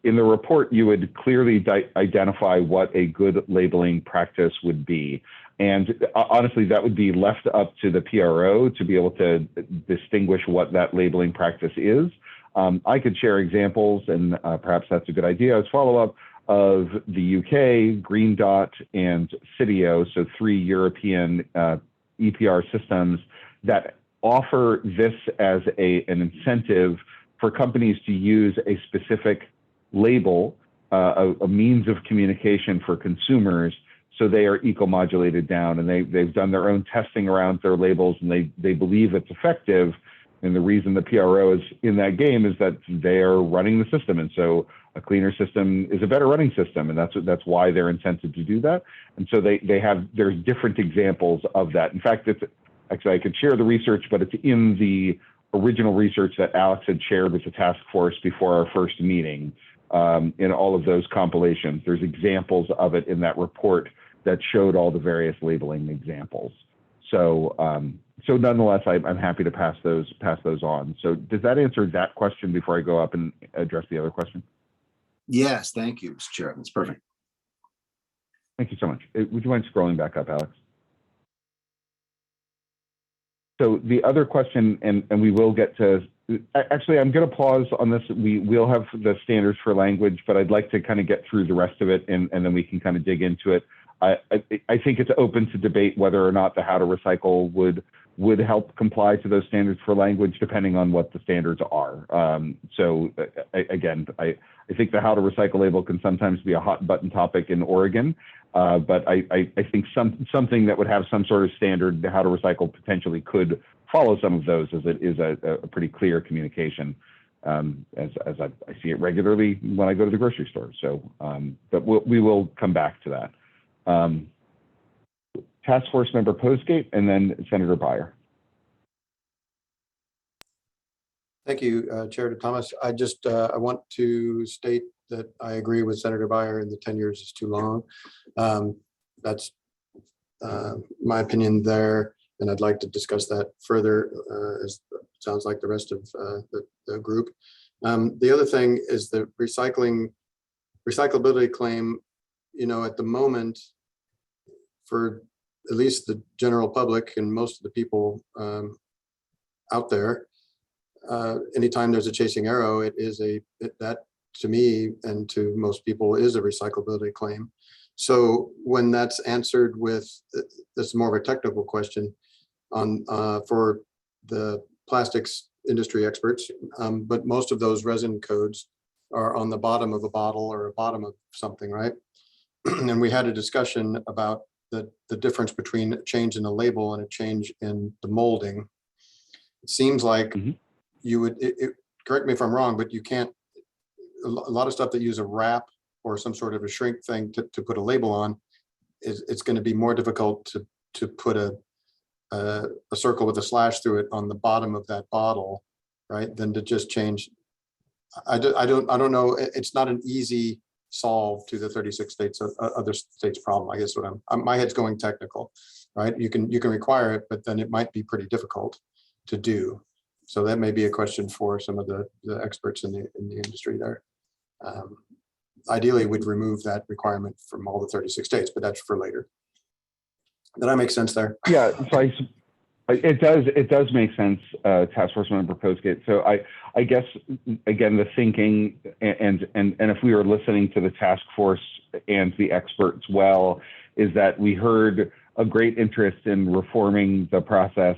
in the report you would clearly identify what a good labeling practice would be. And honestly, that would be left up to the PRO to be able to distinguish what that labeling practice is. I could share examples, and perhaps that's a good idea as follow-up, of the UK, Green Dot, and Citio, so 3 European EPR systems that offer this as an incentive for companies to use a specific label, a means of communication for consumers, so they are eco-modulated down, and they've done their own testing around their labels, and they believe it's effective. And the reason the PRO is in that game is that they are running the system, and so a cleaner system is a better running system, and that's why they're incented to do that. And so there's different examples of that. In fact, actually I could share the research, but it's in the original research that Alex had shared with the task force before our first meeting. In all of those compilations, there's examples of it in that report that showed all the various labeling examples. So nonetheless, I'm happy to pass those on. So does that answer that question before I go up and address the other question? Yes, thank you, Mr. Chair. That's perfect. Thank you so much. Would you mind scrolling back up, Alex? So the other question, and we will get to, actually, I'm going to pause on this. We will have the standards for language, but I'd like to kind of get through the rest of it, and then we can kind of dig into it. I think it's open to debate whether or not the how to recycle would would help comply to those standards for language, depending on what the standards are. Again, I think the how to recycle label can sometimes be a hot button topic in Oregon, but I think something that would have some sort of standard how to recycle potentially could follow some of those, as it is a pretty clear communication, as I see it regularly when I go to the grocery store. So, but we will come back to that. Task Force Member Postgate, and then Senator Buyer. Thank you, Chair Thomas. I just I want to state that I agree with Senator Buyer, and the 10 years is too long. That's my opinion there, and I'd like to discuss that further, as it sounds like the rest of the group. The other thing is the recyclability claim. You know, at the moment, for at least the general public and most of the people out there, anytime there's a chasing arrow, that to me and to most people is a recyclability claim. So when that's answered with, this is more of a technical question on for the plastics industry experts, but most of those resin codes are on the bottom of a bottle or a bottom of something, right? And we had a discussion about the difference between a change in the label and a change in the molding. It seems like you would, correct me if I'm wrong, but you can't, a lot of stuff that use a wrap or some sort of a shrink thing to put a label on, it's going to be more difficult to put a circle with a slash through it on the bottom of that bottle, right? Than to just change. I don't know. It's not an easy solve to the 36 states, other states problem. I guess what my head's going technical, right? You can require it, but then it might be pretty difficult to do. So that may be a question for some of the experts in the industry there. Ideally, we'd remove that requirement from all the 36 states, but that's for later. Did that make sense there? Yeah, so it does make sense, Task Force Member Postgate. So I guess, again, the thinking, and if we were listening to the task force and the experts well, is that we heard a great interest in reforming the process.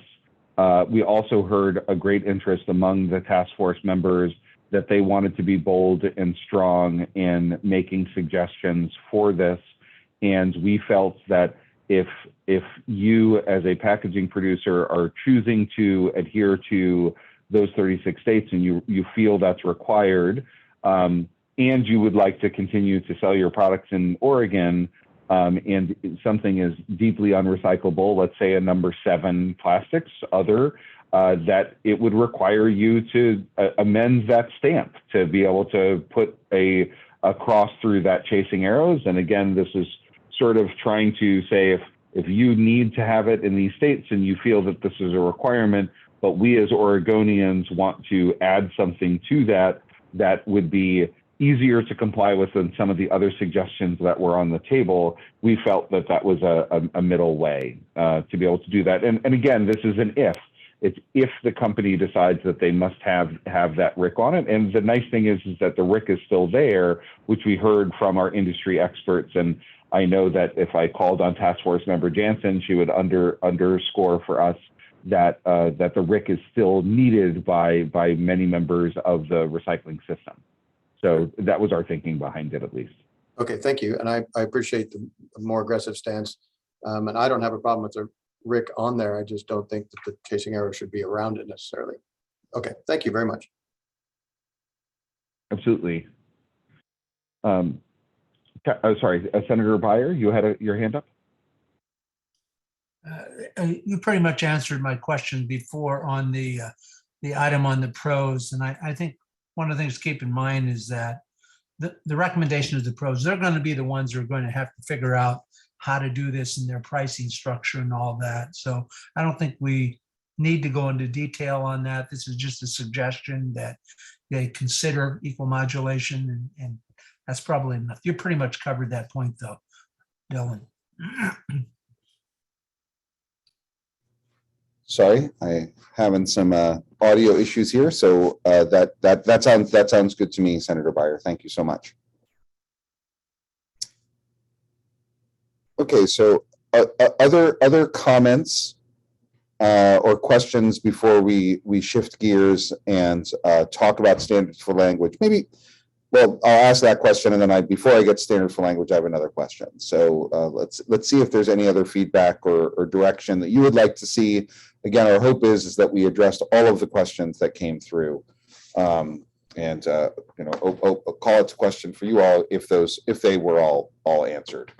We also heard a great interest among the task force members that they wanted to be bold and strong in making suggestions for this. And we felt that if you as a packaging producer are choosing to adhere to those 36 states and you feel that's required, and you would like to continue to sell your products in Oregon, and something is deeply unrecyclable, let's say a number 7 plastics, that it would require you to amend that stamp to be able to put a cross through that chasing arrows. And again, this is sort of trying to say, if you need to have it in these states and you feel that this is a requirement, but we as Oregonians want to add something to that would be easier to comply with than some of the other suggestions that were on the table, we felt that was a middle way to be able to do that. And again, this is an if. It's if the company decides that they must have that RIC on it. And the nice thing is that the RIC is still there, which we heard from our industry experts. And I know that if I called on Task Force Member Jansen, she would underscore for us that the RIC is still needed by many members of the recycling system. So that was our thinking behind it, at least. Okay, thank you. And I appreciate the more aggressive stance. And I don't have a problem with the RIC on there. I just don't think that the chasing arrow should be around it necessarily. Okay, thank you very much. Absolutely. Sorry, Senator Buyer, you had your hand up? You pretty much answered my question before on the item on the pros. And I think one of the things to keep in mind is that the recommendation of the pros, they're going to be the ones who are going to have to figure out how to do this in their pricing structure and all that. So I don't think we need to go into detail on that. This is just a suggestion that they consider equal modulation, and that's probably enough. You pretty much covered that point though, Dylan. Sorry, I having some audio issues here. So that sounds good to me, Senator Buyer. Thank you so much. Okay, so other comments or questions before we shift gears and talk about standards for language? Maybe, well, I'll ask that question, and then before I get standards for language, I have another question. So let's see if there's any other feedback or direction that you would like to see. Again, our hope is that we addressed all of the questions that came through. I'll call it to question for you all if they were all answered.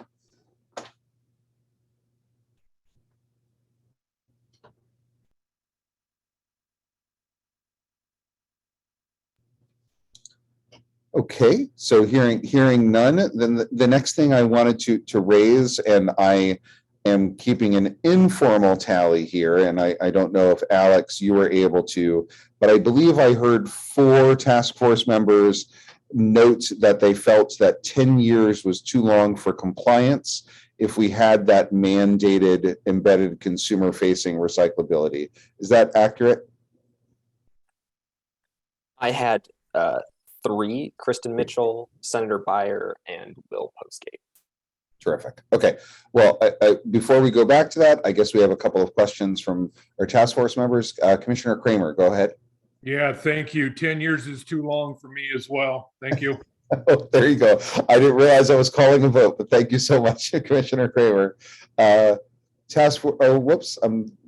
Okay, so hearing none, then the next thing I wanted to raise, and I am keeping an informal tally here, and I don't know if Alex, you were able to, but I believe I heard 4 task force members note that they felt that 10 years was too long for compliance if we had that mandated embedded consumer facing recyclability. Is that accurate? I had 3, Kristen Mitchell, Senator Buyer, and Will Postgate. Terrific. Okay. Well, before we go back to that, I guess we have a couple of questions from our task force members. Commissioner Kramer, go ahead. Yeah, thank you. 10 years is too long for me as well. Thank you. Oh, there you go. I didn't realize I was calling a vote, but thank you so much, Commissioner Kramer. Task force. Oh, whoops.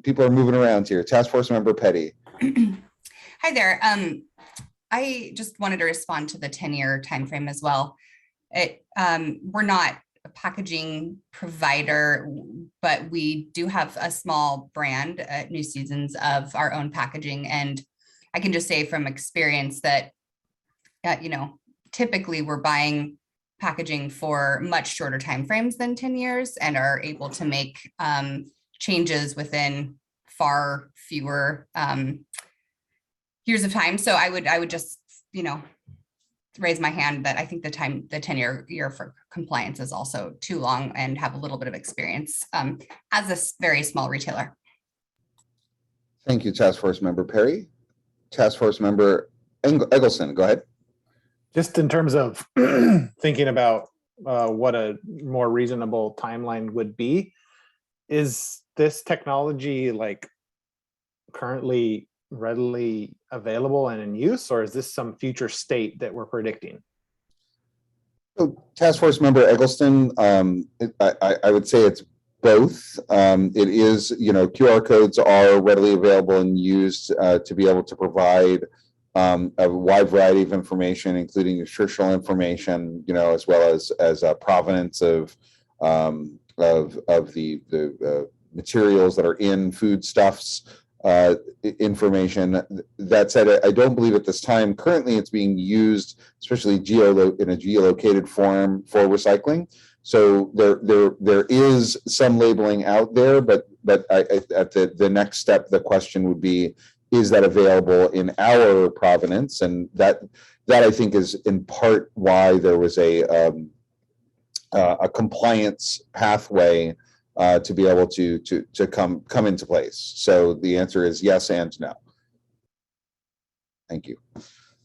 People are moving around here. Task force member Petty. Hi there. I just wanted to respond to the 10-year timeframe as well. We're not a packaging provider, but we do have a small brand at New Seasons of our own packaging. And I can just say from experience that, typically we're buying packaging for much shorter timeframes than 10 years and are able to make changes within far fewer years of time. So I would just, raise my hand that I think the 10-year for compliance is also too long and have a little bit of experience as a very small retailer. Thank you, Task Force Member Perry. Task Force Member Eggleston, go ahead. Just in terms of thinking about what a more reasonable timeline would be, is this technology currently readily available and in use, or is this some future state that we're predicting? So, Task Force Member Eggleston, I would say it's both. It is, QR codes are readily available and used to be able to provide a wide variety of information, including nutritional information, as well as provenance of the materials that are in foodstuffs. Information. That said, I don't believe at this time currently it's being used, especially in a geolocated form for recycling. So there is some labeling out there, but at the next step, the question would be, is that available in our provenance? And that I think is in part why there was a compliance pathway to be able to come into place. So the answer is yes and no. Thank you.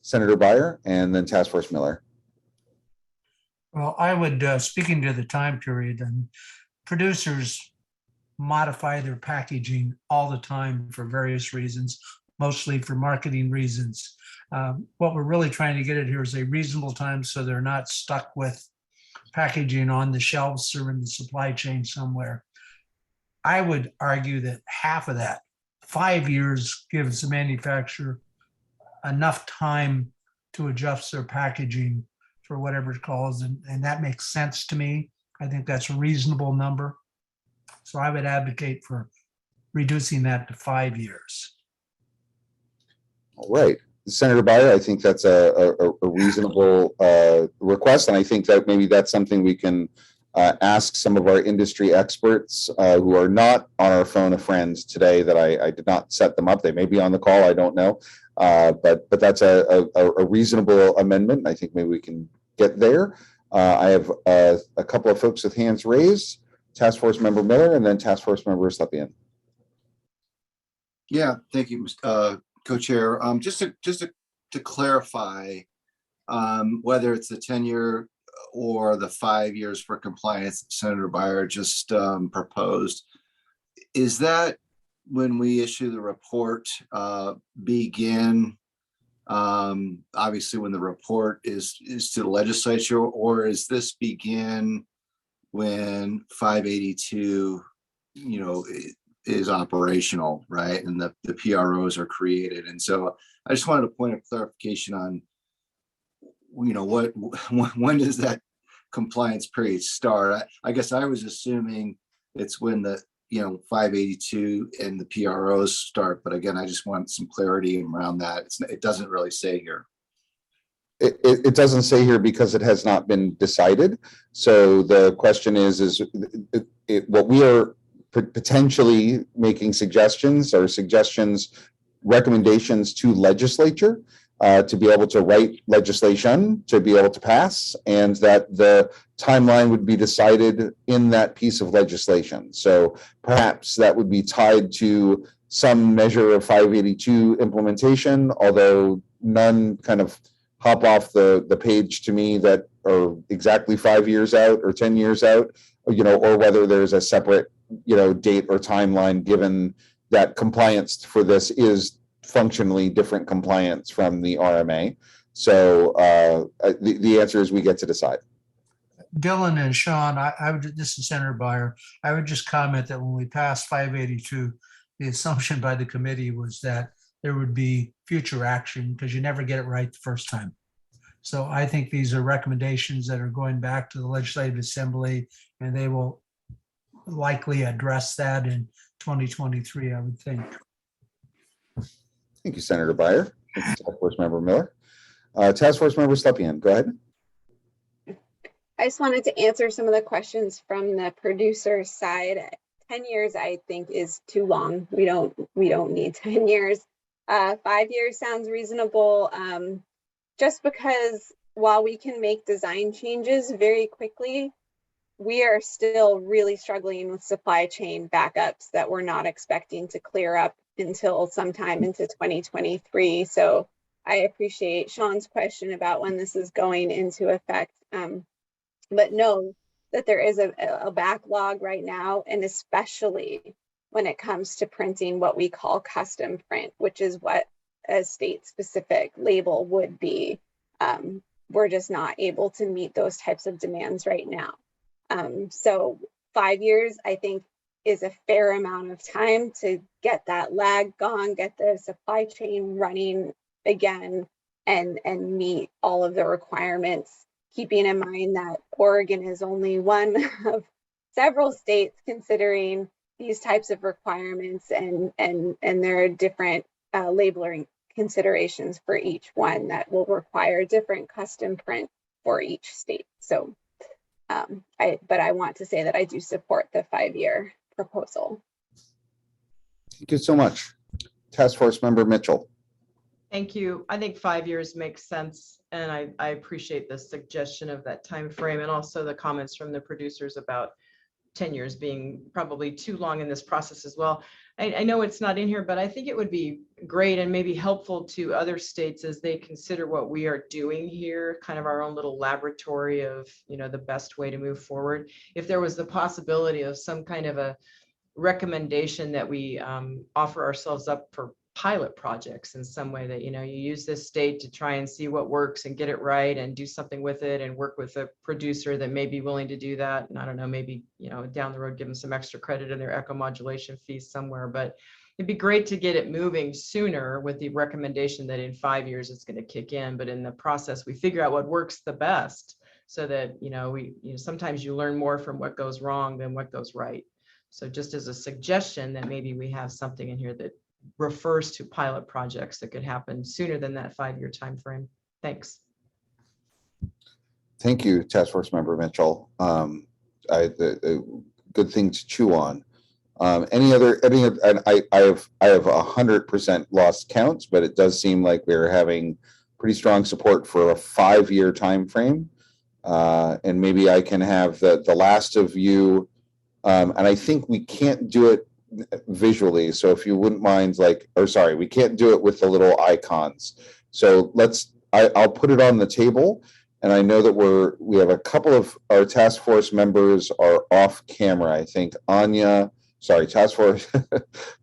Senator Buyer and then Task Force Miller. Well, I would, speaking to the time period, and producers modify their packaging all the time for various reasons, mostly for marketing reasons. What we're really trying to get at here is a reasonable time so they're not stuck with packaging on the shelves or in the supply chain somewhere. I would argue that half of that, 5 years, gives the manufacturer enough time to adjust their packaging for whatever it calls, and that makes sense to me. I think that's a reasonable number. So I would advocate for reducing that to 5 years. All right. Senator Buyer, I think that's a reasonable request, and I think that maybe that's something we can ask some of our industry experts who are not on our phone a friend today. That I did not set them up. They may be on the call. I don't know, but that's a reasonable amendment. I think maybe we can get there. I have a couple of folks with hands raised. Task Force Member Miller, and then Task Force Member Slepian. Yeah, thank you, Co-Chair. Just to clarify, whether it's the 10-year or the 5 years for compliance, Senator Buyer just proposed, is that when we issue the report, begin obviously when the report is to the legislature, or is this begin when 582, is operational, right? And the PROs are created. And so I just wanted a point of clarification on, when does that compliance period start? I guess I was assuming it's when the 582 and the PROs start, but again, I just want some clarity around that. It doesn't really say here. It doesn't say here because it has not been decided. So the question is what we are potentially making recommendations to legislature to be able to write legislation, to be able to pass, and that the timeline would be decided in that piece of legislation. So perhaps that would be tied to some measure of 582 implementation, although none kind of hop off the page to me that are exactly 5 years out or 10 years out, or whether there's a separate, date or timeline, given that compliance for this is functionally different compliance from the RMA. So the answer is we get to decide. Dylan and Sean, this is Senator Buyer. I would just comment that when we passed 582, the assumption by the committee was that there would be future action because you never get it right the first time. So I think these are recommendations that are going back to the Legislative Assembly, and they will likely address that in 2023, I would think. Thank you, Senator Buyer. Task Force Member Miller. Task Force Member Slepian, go ahead. I just wanted to answer some of the questions from the producer side. 10 years, I think, is too long. We don't need 10 years. 5 years sounds reasonable, just because while we can make design changes very quickly, we are still really struggling with supply chain backups that we're not expecting to clear up until sometime into 2023. So I appreciate Sean's question about when this is going into effect, but know that there is a backlog right now, and especially when it comes to printing what we call custom print, which is what a state-specific label would be. We're just not able to meet those types of demands right now. So 5 years, I think, is a fair amount of time to get that lag gone, get the supply chain running again, and meet all of the requirements, keeping in mind that Oregon is only one of several states considering these types of requirements, and there are different labeling considerations for each one that will require different custom print for each state. So but I want to say that I do support the 5-year proposal. Thank you so much. Task Force Member Mitchell. Thank you. I think 5 years makes sense, and I appreciate the suggestion of that time frame, and also the comments from the producers about 10 years being probably too long in this process as well. I know it's not in here, but I think it would be great and maybe helpful to other states as they consider what we are doing here, kind of our own little laboratory of, the best way to move forward. If there was the possibility of some kind of a recommendation that we offer ourselves up for pilot projects in some way, that you use this state to try and see what works and get it right and do something with it, and work with a producer that may be willing to do that. And I don't know, maybe down the road give them some extra credit in their echo modulation fees somewhere. But it'd be great to get it moving sooner, with the recommendation that in 5 years it's going to kick in, but in the process we figure out what works the best, so that sometimes you learn more from what goes wrong than what goes right. So just as a suggestion, that maybe we have something in here that refers to pilot projects that could happen sooner than that 5-year time frame. Thanks. Thank you, Task Force Member Mitchell. Good thing to chew on. Any other? And I have 100% lost counts, but it does seem like we're having pretty strong support for a 5-year time frame. And maybe I can have the last of you. And I think we can't do it visually, so if you wouldn't mind, we can't do it with the little icons. So I'll put it on the table, and I know that we have a couple of our task force members are off camera. I think Anya, sorry, Task Force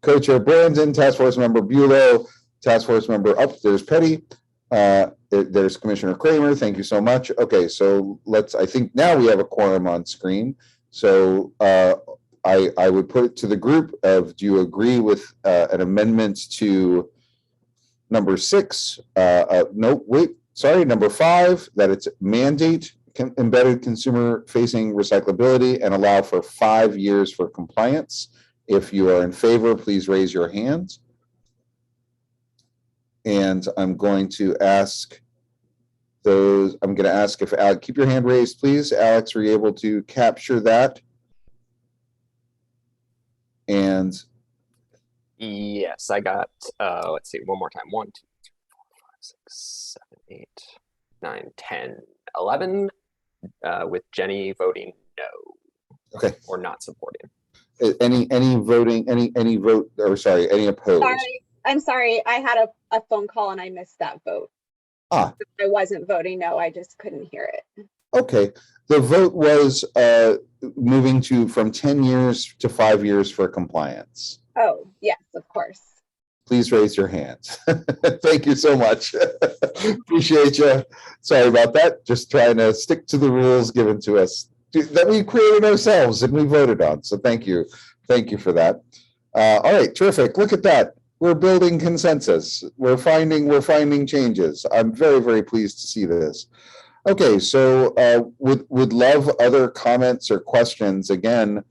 Co-Chair Brandon, Task Force Member Bulow, Task Force Member, oh, there's Petty. There's Commissioner Kramer. Thank you so much. Okay, so I think now we have a quorum on screen. So I would put it to the group of, do you agree with an amendment to number 6? No, wait, sorry, number 5, that it's mandate embedded consumer facing recyclability and allow for 5 years for compliance. If you are in favor, please raise your hand. And I'm going to ask if Alex, keep your hand raised, please. Alex, were you able to capture that? And yes, I got, let's see, one more time. 1, 2, 3, 4, 5, 6, 7, 8, 9, 10, 11, with Jenny voting no. Okay. Or not supporting. Any voting, any vote, or sorry, any opposed? I'm sorry, I had a phone call and I missed that vote. Ah. I wasn't voting no, I just couldn't hear it. Okay, the vote was moving from 10 years to 5 years for compliance. Oh, yes, of course. Please raise your hands. Thank you so much. Appreciate you. Sorry about that. Just trying to stick to the rules given to us that we created ourselves and we voted on. So thank you. Thank you for that. All right, terrific. Look at that. We're building consensus. We're finding changes. I'm very, very pleased to see this. Okay, so would love other comments or questions. Again,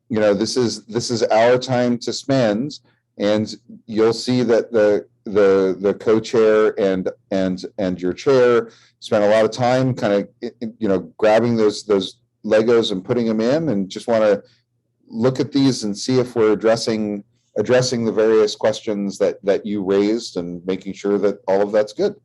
you know, this is our time to spend, and you'll see that the co-chair and your chair spent a lot of time kind of, you know, grabbing those Legos and putting them in, and just want to look at these and see if we're addressing the various questions that you raised and making sure that all of that's good.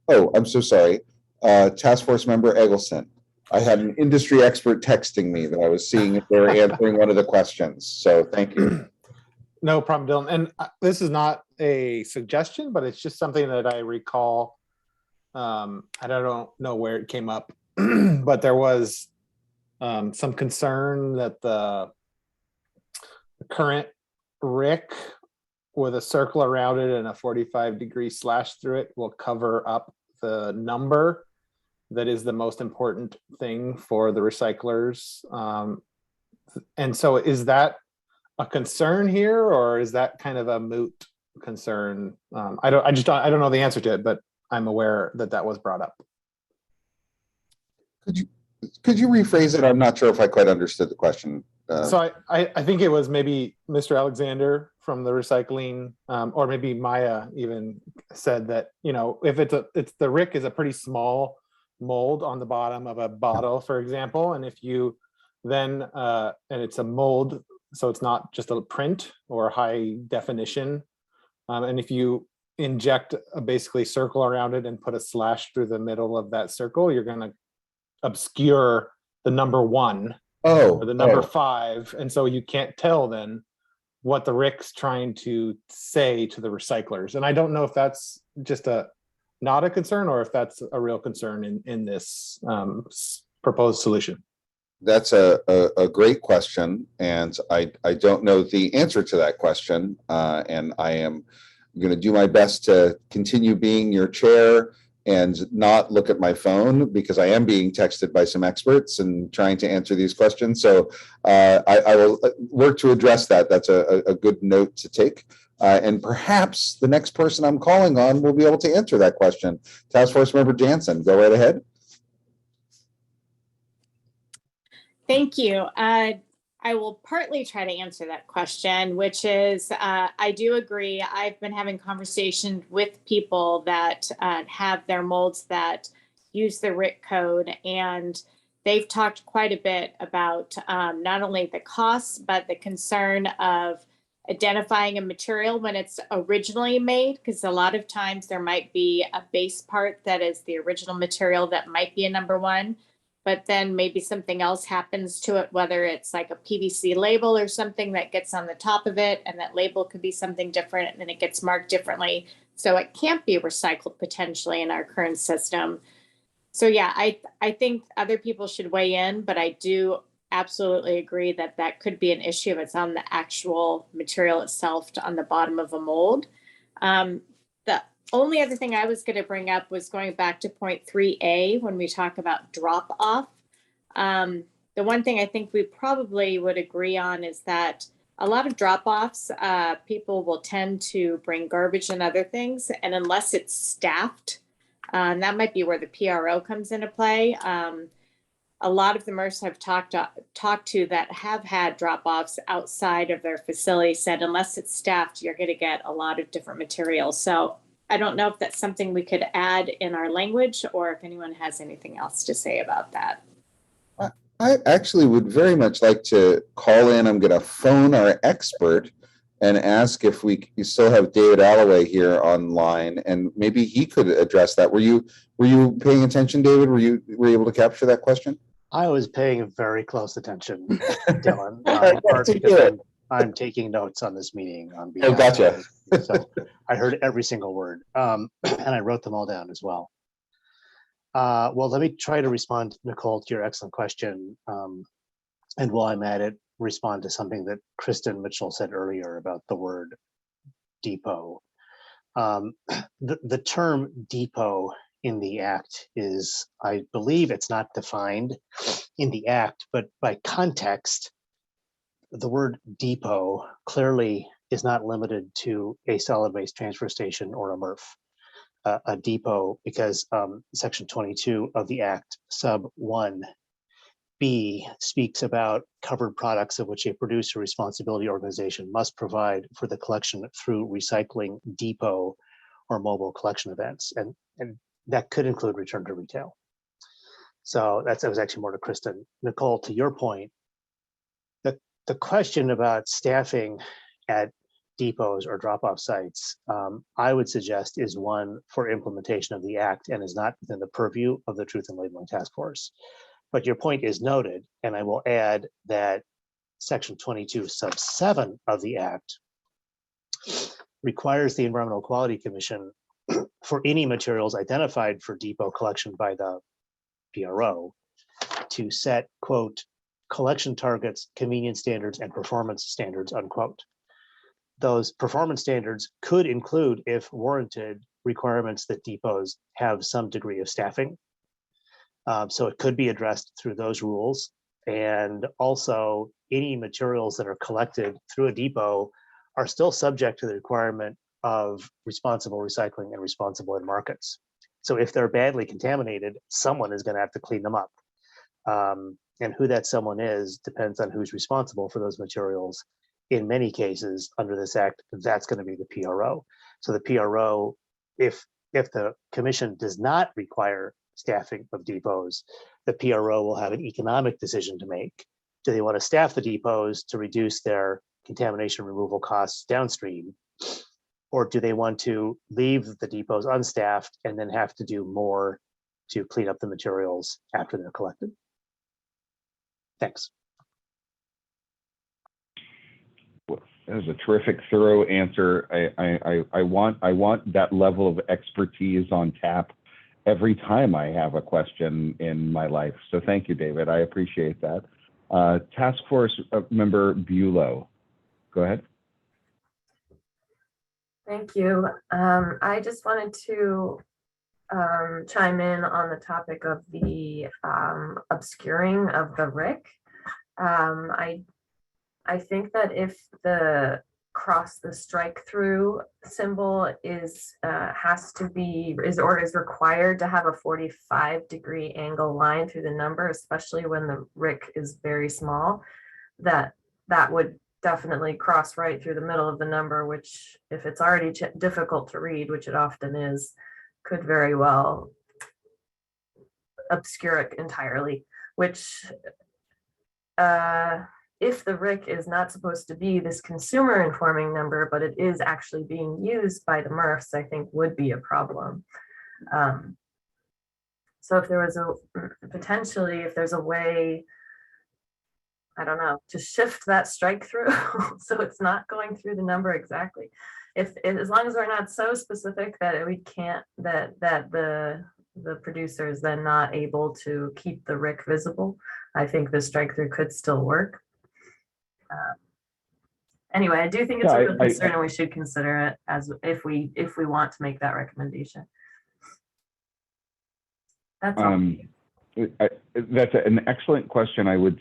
Oh, I'm so sorry. Task Force Member Eggleston. I had an industry expert texting me that I was seeing if they were answering one of the questions. So thank you. No problem, Dylan. And this is not a suggestion, but it's just something that I recall. I don't know where it came up, but there was some concern that the current RIC with a circle around it and a 45-degree slash through it will cover up the number that is the most important thing for the recyclers. And so is that a concern here, or is that kind of a moot concern? I don't know the answer to it, but I'm aware that was brought up. Could you rephrase it? I'm not sure if I quite understood the question. So I think it was maybe Mr. Alexander from the recycling, or maybe Maya even said that, you know, if it's the RIC is a pretty small mold on the bottom of a bottle, for example, and if you then and it's a mold, so it's not just a print or high definition, and if you inject a basically circle around it and put a slash through the middle of that circle, you're going to obscure the number 1 or the number 5, and so you can't tell then what the RIC's trying to say to the recyclers. And I don't know if that's just not a concern, or if that's a real concern in this proposed solution. That's a great question, and I don't know the answer to that question, and I am going to do my best to continue being your chair and not look at my phone, because I am being texted by some experts and trying to answer these questions. So I will work to address that. That's a good note to take. And perhaps the next person I'm calling on will be able to answer that question. Task Force Member Jansen, go right ahead. Thank you. I will partly try to answer that question, which is I do agree. I've been having conversations with people that have their molds that use the RIC code, and they've talked quite a bit about not only the costs, but the concern of identifying a material when it's originally made, because a lot of times there might be a base part that is the original material that might be a number 1. But then maybe something else happens to it, whether it's like a PVC label or something that gets on the top of it, and that label could be something different and then it gets marked differently. So it can't be recycled potentially in our current system. So yeah, I think other people should weigh in, but I do absolutely agree that that could be an issue if it's on the actual material itself on the bottom of a mold. The only other thing I was going to bring up was going back to point 3A when we talk about drop off. The one thing I think we probably would agree on is that a lot of drop offs, people will tend to bring garbage and other things, and unless it's staffed, that might be where the PRO comes into play. A lot of the MRFs I've talked to that have had drop-offs outside of their facility said, unless it's staffed, you're going to get a lot of different materials. So I don't know if that's something we could add in our language, or if anyone has anything else to say about that. I actually would very much like to call in. I'm going to phone our expert and ask if we still have David Alloway here online, and maybe he could address that. Were you paying attention, David? Were you able to capture that question? I was paying very close attention, Dylan, because I'm taking notes on this meeting on behalf. Oh, gotcha. So I heard every single word, and I wrote them all down as well. Well, let me try to respond, Nicole, to your excellent question. And while I'm at it, respond to something that Kristen Mitchell said earlier about the word depot. The term depot in the Act is, I believe it's not defined in the Act, but by context, the word depot clearly is not limited to a solid waste transfer station or a MRF. A depot, because Section 22 of the Act, sub 1B, speaks about covered products of which a producer responsibility organization must provide for the collection through recycling depot or mobile collection events. And that could include return to retail. So that was actually more to Kristen. Nicole, to your point, the question about staffing at depots or drop-off sites, I would suggest is one for implementation of the Act and is not within the purview of the Truth in Labeling Task Force. But your point is noted, and I will add that Section 22 sub 7 of the Act requires the Environmental Quality Commission for any materials identified for depot collection by the PRO to set, quote, collection targets, convenience standards, and performance standards, unquote. Those performance standards could include, if warranted, requirements that depots have some degree of staffing. So it could be addressed through those rules. And also, any materials that are collected through a depot are still subject to the requirement of responsible recycling and responsible in markets. So if they're badly contaminated, someone is going to have to clean them up. And who that someone is depends on who's responsible for those materials. In many cases, under this Act, that's going to be the PRO. So the PRO, if the commission does not require staffing of depots, the PRO will have an economic decision to make. Do they want to staff the depots to reduce their contamination removal costs downstream? Or do they want to leave the depots unstaffed and then have to do more to clean up the materials after they're collected? Thanks. That was a terrific, thorough answer. I want that level of expertise on tap every time I have a question in my life. So thank you, David. I appreciate that. Task Force member Bulow, go ahead. Thank you. I just wanted to chime in on the topic of the obscuring of the RIC. I think that if the cross the strike through symbol is required to have a 45-degree angle line through the number, especially when the RIC is very small, that would definitely cross right through the middle of the number, which, if it's already difficult to read, which it often is, could very well obscure it entirely, which if the RIC is not supposed to be this consumer informing number, but it is actually being used by the MRFs, I think would be a problem. So if there was if there's a way, I don't know, to shift that strike through so it's not going through the number exactly, as long as we're not so specific that we can't, that the producer is then not able to keep the RIC visible, I think the strike through could still work. Anyway, I do think it's a real concern and we should consider it as if we want to make that recommendation. That's all. That's an excellent question. I would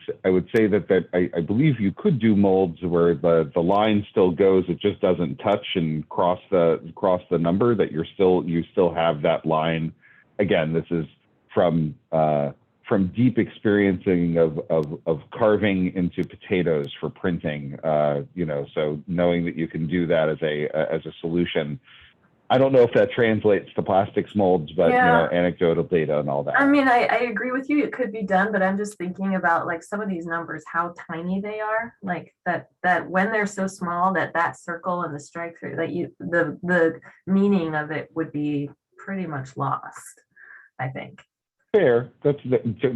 say that I believe you could do molds where the line still goes, it just doesn't touch and cross the number, that you still have that line. Again, this is from deep experiencing of carving into potatoes for printing. So knowing that you can do that as a solution. I don't know if that translates to plastics molds, but Yeah. Anecdotal data and all that. I mean, I agree with you. It could be done, but I'm just thinking about like some of these numbers, how tiny they are. Like that when they're so small that circle and the strike through, that the meaning of it would be pretty much lost, I think. Fair. That's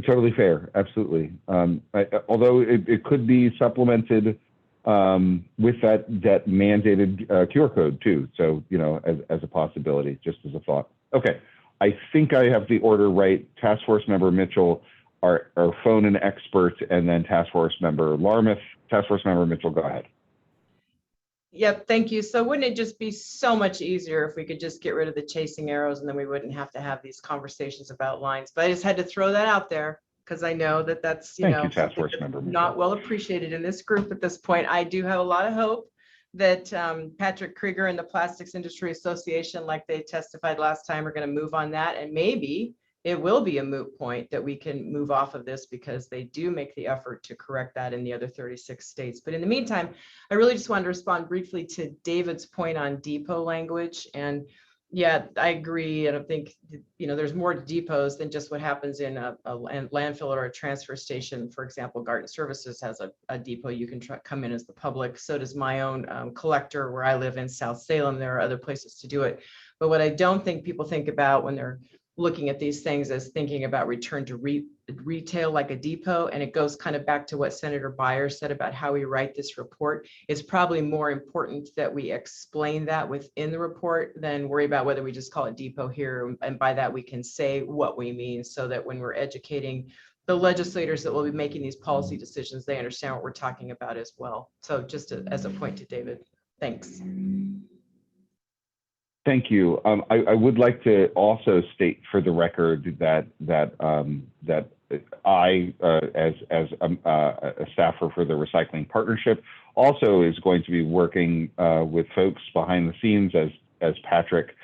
totally fair. Absolutely. Although it could be supplemented with that mandated QR code too. So, as a possibility, just as a thought. Okay. I think I have the order right. Task Force Member Mitchell, our phone and expert, and then Task Force Member Larmouth. Task Force Member Mitchell, go ahead. Yep, thank you. So wouldn't it just be so much easier if we could just get rid of the chasing arrows, and then we wouldn't have to have these conversations about lines? But I just had to throw that out there because I know that that's, Thank you, Task Force Member Mitchell. Not well appreciated in this group at this point. I do have a lot of hope that Patrick Krieger and the Plastics Industry Association, like they testified last time, are going to move on that. And maybe it will be a moot point that we can move off of this because they do make the effort to correct that in the other 36 states. But in the meantime, I really just wanted to respond briefly to David's point on depot language. And yeah, I agree. And I think, there's more to depots than just what happens in a landfill or a transfer station. For example, Garden Services has a depot you can come in as the public. So does my own collector where I live in South Salem. There are other places to do it. But what I don't think people think about when they're looking at these things is thinking about return to retail like a depot. And it goes kind of back to what Senator Buyer said about how we write this report. It's probably more important that we explain that within the report than worry about whether we just call it depot here. And by that, we can say what we mean so that when we're educating the legislators that will be making these policy decisions, they understand what we're talking about as well. So just as a point to David, thanks. Thank you. I would like to also state for the record that I, as a staffer for the Recycling Partnership, also is going to be working with folks behind the scenes, as Patrick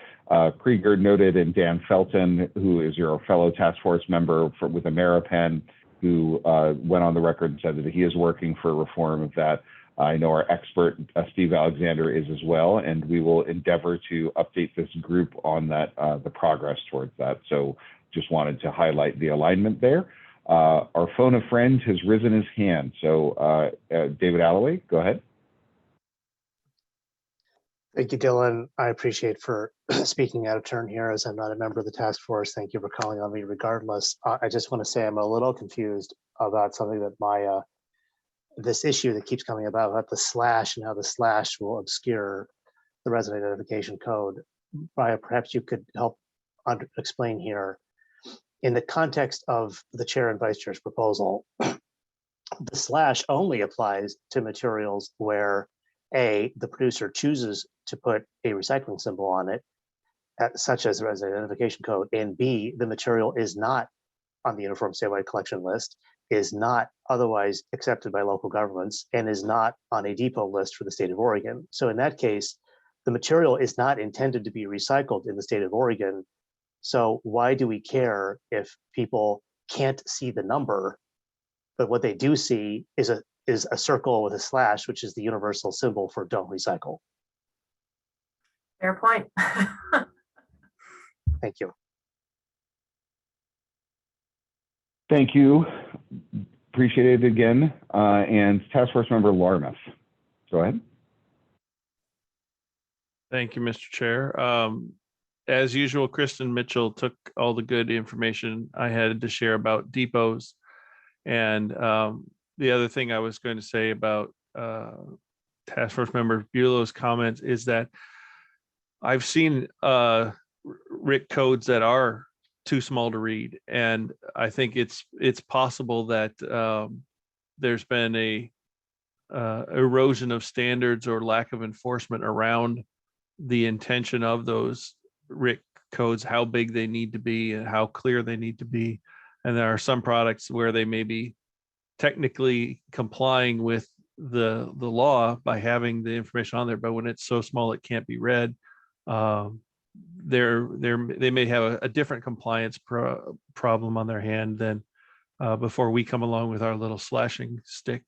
Krieger noted, and Dan Felton, who is your fellow task force member with Ameripen, who went on the record and said that he is working for reform of that. I know our expert, Steve Alexander, is as well, and we will endeavor to update this group on that, the progress towards that. So just wanted to highlight the alignment there. Our phone a friend has risen his hand. So David Alloway, go ahead. Thank you, Dylan. I appreciate for speaking out of turn here as I'm not a member of the task force. Thank you for calling on me regardless. I just want to say I'm a little confused about something that this issue that keeps coming about the slash and how the slash will obscure the resident identification code. Brian, perhaps you could help explain here. In the context of the chair and vice chair's proposal, the slash only applies to materials where A, the producer chooses to put a recycling symbol on it, such as the resident identification code, and B, the material is not on the Uniform Statewide Collection list, is not otherwise accepted by local governments, and is not on a depot list for the state of Oregon. So in that case, the material is not intended to be recycled in the state of Oregon. So why do we care if people can't see the number, but what they do see is a circle with a slash, which is the universal symbol for don't recycle? Fair point. Thank you. Thank you. Appreciate it again. And Task Force Member Larmouth, go ahead. Thank you, Mr. Chair. As usual, Kristen Mitchell took all the good information I had to share about depots. And the other thing I was going to say about Task Force Member Bulow's comments is that I've seen RIC codes that are too small to read, and I think it's possible that there's been a erosion of standards or lack of enforcement around the intention of those RIC codes, how big they need to be and how clear they need to be. And there are some products where they may be technically complying with the law by having the information on there, but when it's so small it can't be read, they may have a different compliance problem on their hand than before we come along with our little slashing stick.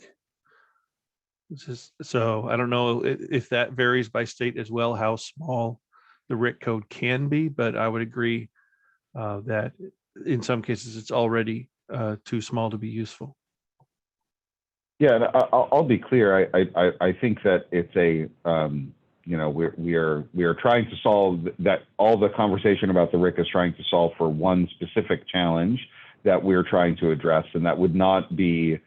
So I don't know if that varies by state as well, how small the RIC code can be, but I would agree that in some cases it's already too small to be useful. Yeah, and I'll be clear. I think that it's a we are trying to solve that. All the conversation about the RIC is trying to solve for one specific challenge that we're trying to address, and that would not be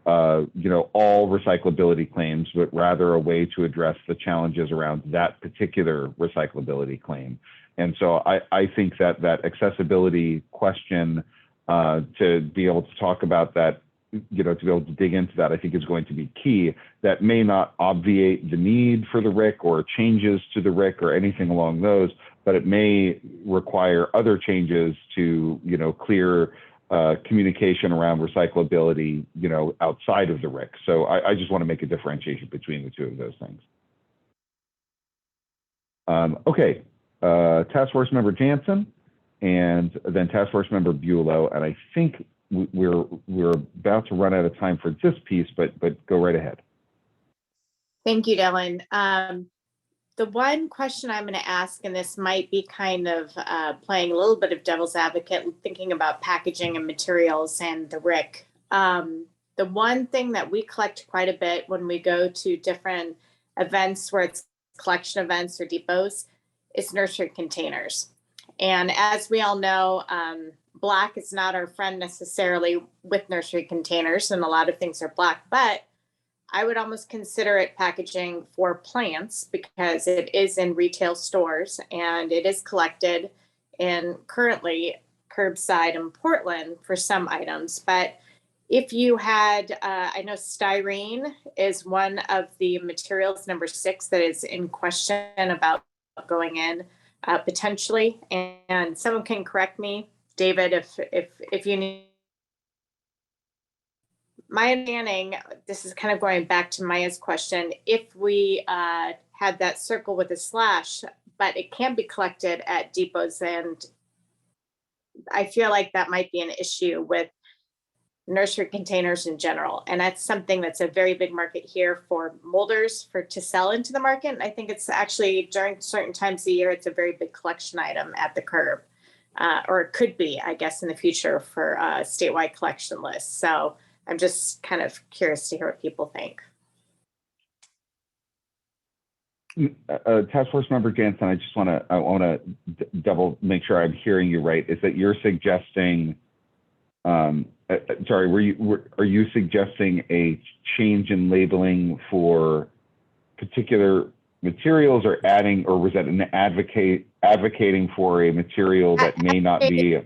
all recyclability claims, but rather a way to address the challenges around that particular recyclability claim. And so I think that accessibility question, to be able to talk about that, to be able to dig into that, I think is going to be key. That may not obviate the need for the RIC or changes to the RIC or anything along those, but it may require other changes to, clear communication around recyclability, outside of the RIC. So I just want to make a differentiation between the two of those things. Okay, Task Force Member Jansen, and then Task Force Member Bulow, and I think we're about to run out of time for this piece, but go right ahead. Thank you, Dylan. The one question I'm going to ask, and this might be kind of playing a little bit of devil's advocate, thinking about packaging and materials and the RIC. The one thing that we collect quite a bit when we go to different events where it's collection events or depots is nursery containers. And as we all know, black is not our friend necessarily with nursery containers, and a lot of things are black, but I would almost consider it packaging for plants because it is in retail stores and it is collected in currently curbside in Portland for some items. But if you had, I know styrene is one of the materials, number 6, that is in question about going in potentially. And someone can correct me, David, if you need. My understanding, this is kind of going back to Maya's question, if we had that circle with a slash, but it can be collected at depots, and I feel like that might be an issue with nursery containers in general. And that's something that's a very big market here for molders to sell into the market. And I think it's actually during certain times of the year, it's a very big collection item at the curb, or it could be, I guess, in the future for a statewide collection list. So I'm just kind of curious to hear what people think. Task Force Member Jansen, I want to double make sure I'm hearing you right. Is that you're suggesting? Sorry, are you suggesting a change in labeling for particular materials, or adding, or was that an advocating for a material that may not be?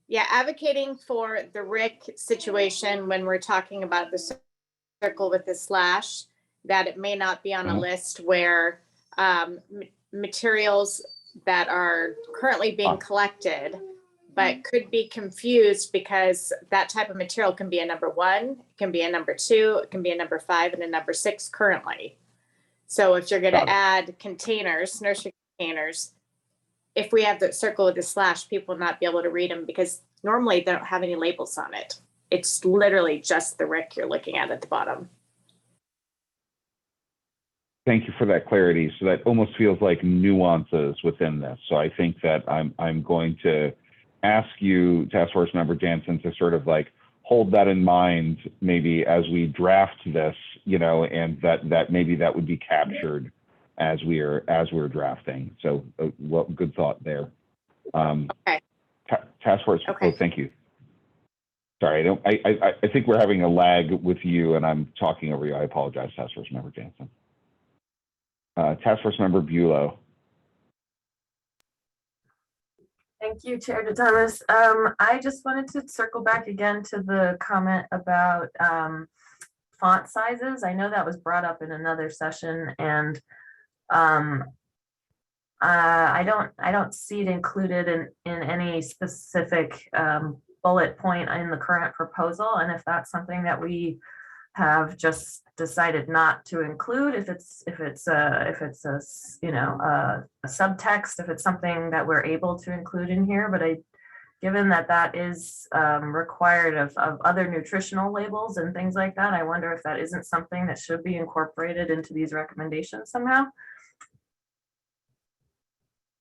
Yeah, advocating for the RIC situation when we're talking about the circle with the slash, that it may not be on a list where materials that are currently being collected, but could be confused because that type of material can be a number 1, it can be a number 2, it can be a number 5, and a number 6 currently. So if you're going to add containers, nursery containers, if we have the circle with the slash, people will not be able to read them because normally they don't have any labels on it. It's literally just the RIC you're looking at the bottom. Thank you for that clarity. So that almost feels like nuances within this. So I think that I'm going to ask you, Task Force Member Jansen, to sort of like hold that in mind, maybe as we draft this, and that maybe that would be captured as we're drafting. So, well, good thought there. Okay. Task Force. Okay. Oh, thank you. Sorry, I think we're having a lag with you, and I'm talking over you. I apologize, Task Force Member Jansen. Task Force Member Bulow. Thank you, Chair DeThomas. I just wanted to circle back again to the comment about font sizes. I know that was brought up in another session, and I don't see it included in any specific bullet point in the current proposal. And if that's something that we have just decided not to include, if it's a you know a subtext, if it's something that we're able to include in here, but given that that is required of other nutritional labels and things like that, I wonder if that isn't something that should be incorporated into these recommendations somehow.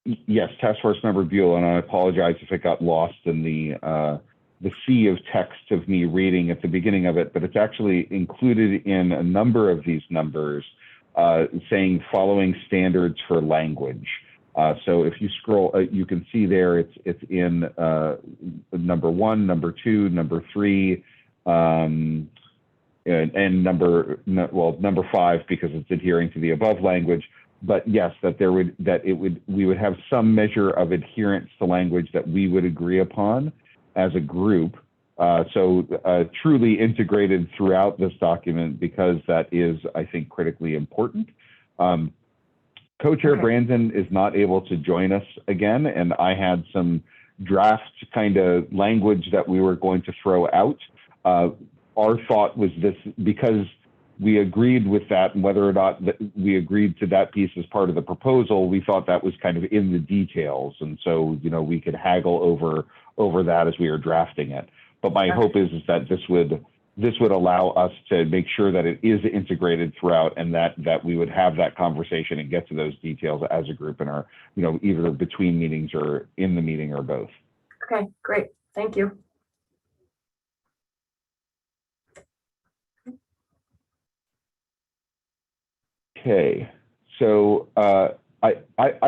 Yes, Task Force Member Buell, and I apologize if it got lost in the sea of text of me reading at the beginning of it, but it's actually included in a number of these numbers saying following standards for language. So if you scroll, you can see there it's in number 1, number 2, number 3, and number 5 because it's adhering to the above language. But yes, we would have some measure of adherence to language that we would agree upon as a group. So truly integrated throughout this document, because that is, I think, critically important. Co-Chair Brandon is not able to join us again, and I had some draft kind of language that we were going to throw out. Our thought was this, because we agreed with that, and whether or not we agreed to that piece as part of the proposal, we thought that was kind of in the details. And so, you know, we could haggle over that as we were drafting it. But my hope is that this would allow us to make sure that it is integrated throughout, and that we would have that conversation and get to those details as a group in our, you know, either between meetings or in the meeting or both. Okay, great. Thank you. Okay, so I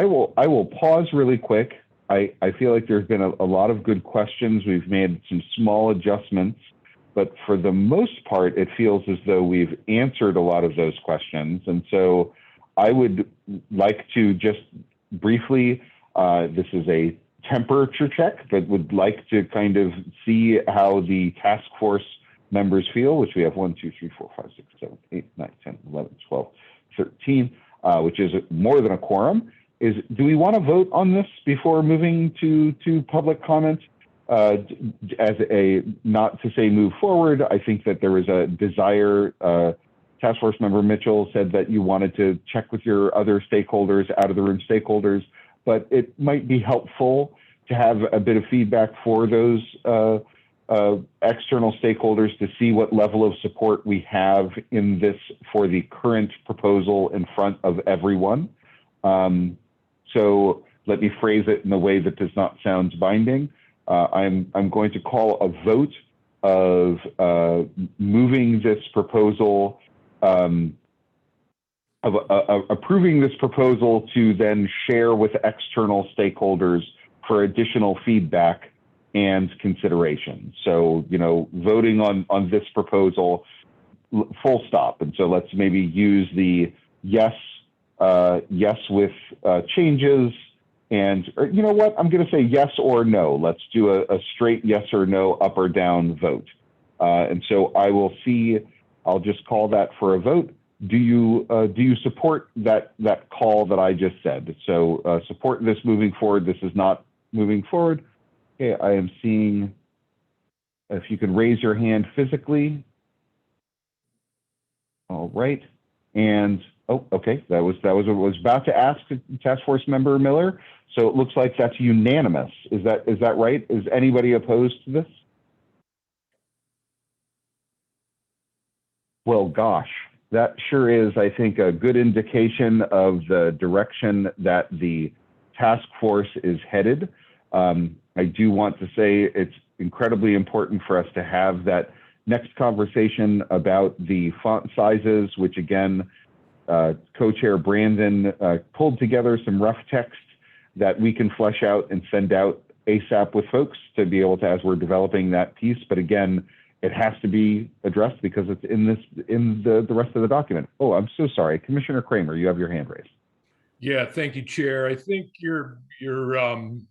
will pause really quick. I feel like there's been a lot of good questions. We've made some small adjustments, but for the most part, it feels as though we've answered a lot of those questions. And so I would like to just briefly, this is a temperature check, but would like to kind of see how the task force members feel, which we have 1, 2, 3, 4, 5, 6, 7, 8, 9, 10, 11, 12, 13, which is more than a quorum. Do we want to vote on this before moving to public comment? As a, not to say move forward, I think that there was a desire. Task Force Member Mitchell said that you wanted to check with your other stakeholders, out of the room stakeholders, but it might be helpful to have a bit of feedback for those external stakeholders to see what level of support we have in this for the current proposal in front of everyone. So let me phrase it in a way that does not sound binding. I'm going to call a vote of moving this proposal, of approving this proposal to then share with external stakeholders for additional feedback and consideration. So, you know, voting on this proposal, full stop. And so let's maybe use the yes with changes, and you know what, I'm going to say yes or no. Let's do a straight yes or no, up or down vote. And so I'll just call that for a vote. Do you support that call that I just said? So support this moving forward. This is not moving forward. Okay, I am seeing, if you can raise your hand physically. All right, and oh, okay, that was what I was about to ask Task Force Member Miller. So it looks like that's unanimous. Is that right? Is anybody opposed to this? Well, gosh, that sure is, I think, a good indication of the direction that the task force is headed. I do want to say it's incredibly important for us to have that next conversation about the font sizes, which again, Co-Chair Brandon pulled together some rough text that we can flesh out and send out ASAP with folks to be able to, as we're developing that piece. But again, it has to be addressed because it's in the rest of the document. Oh, I'm so sorry. Commissioner Kramer, you have your hand raised. Yeah, thank you, Chair. I think your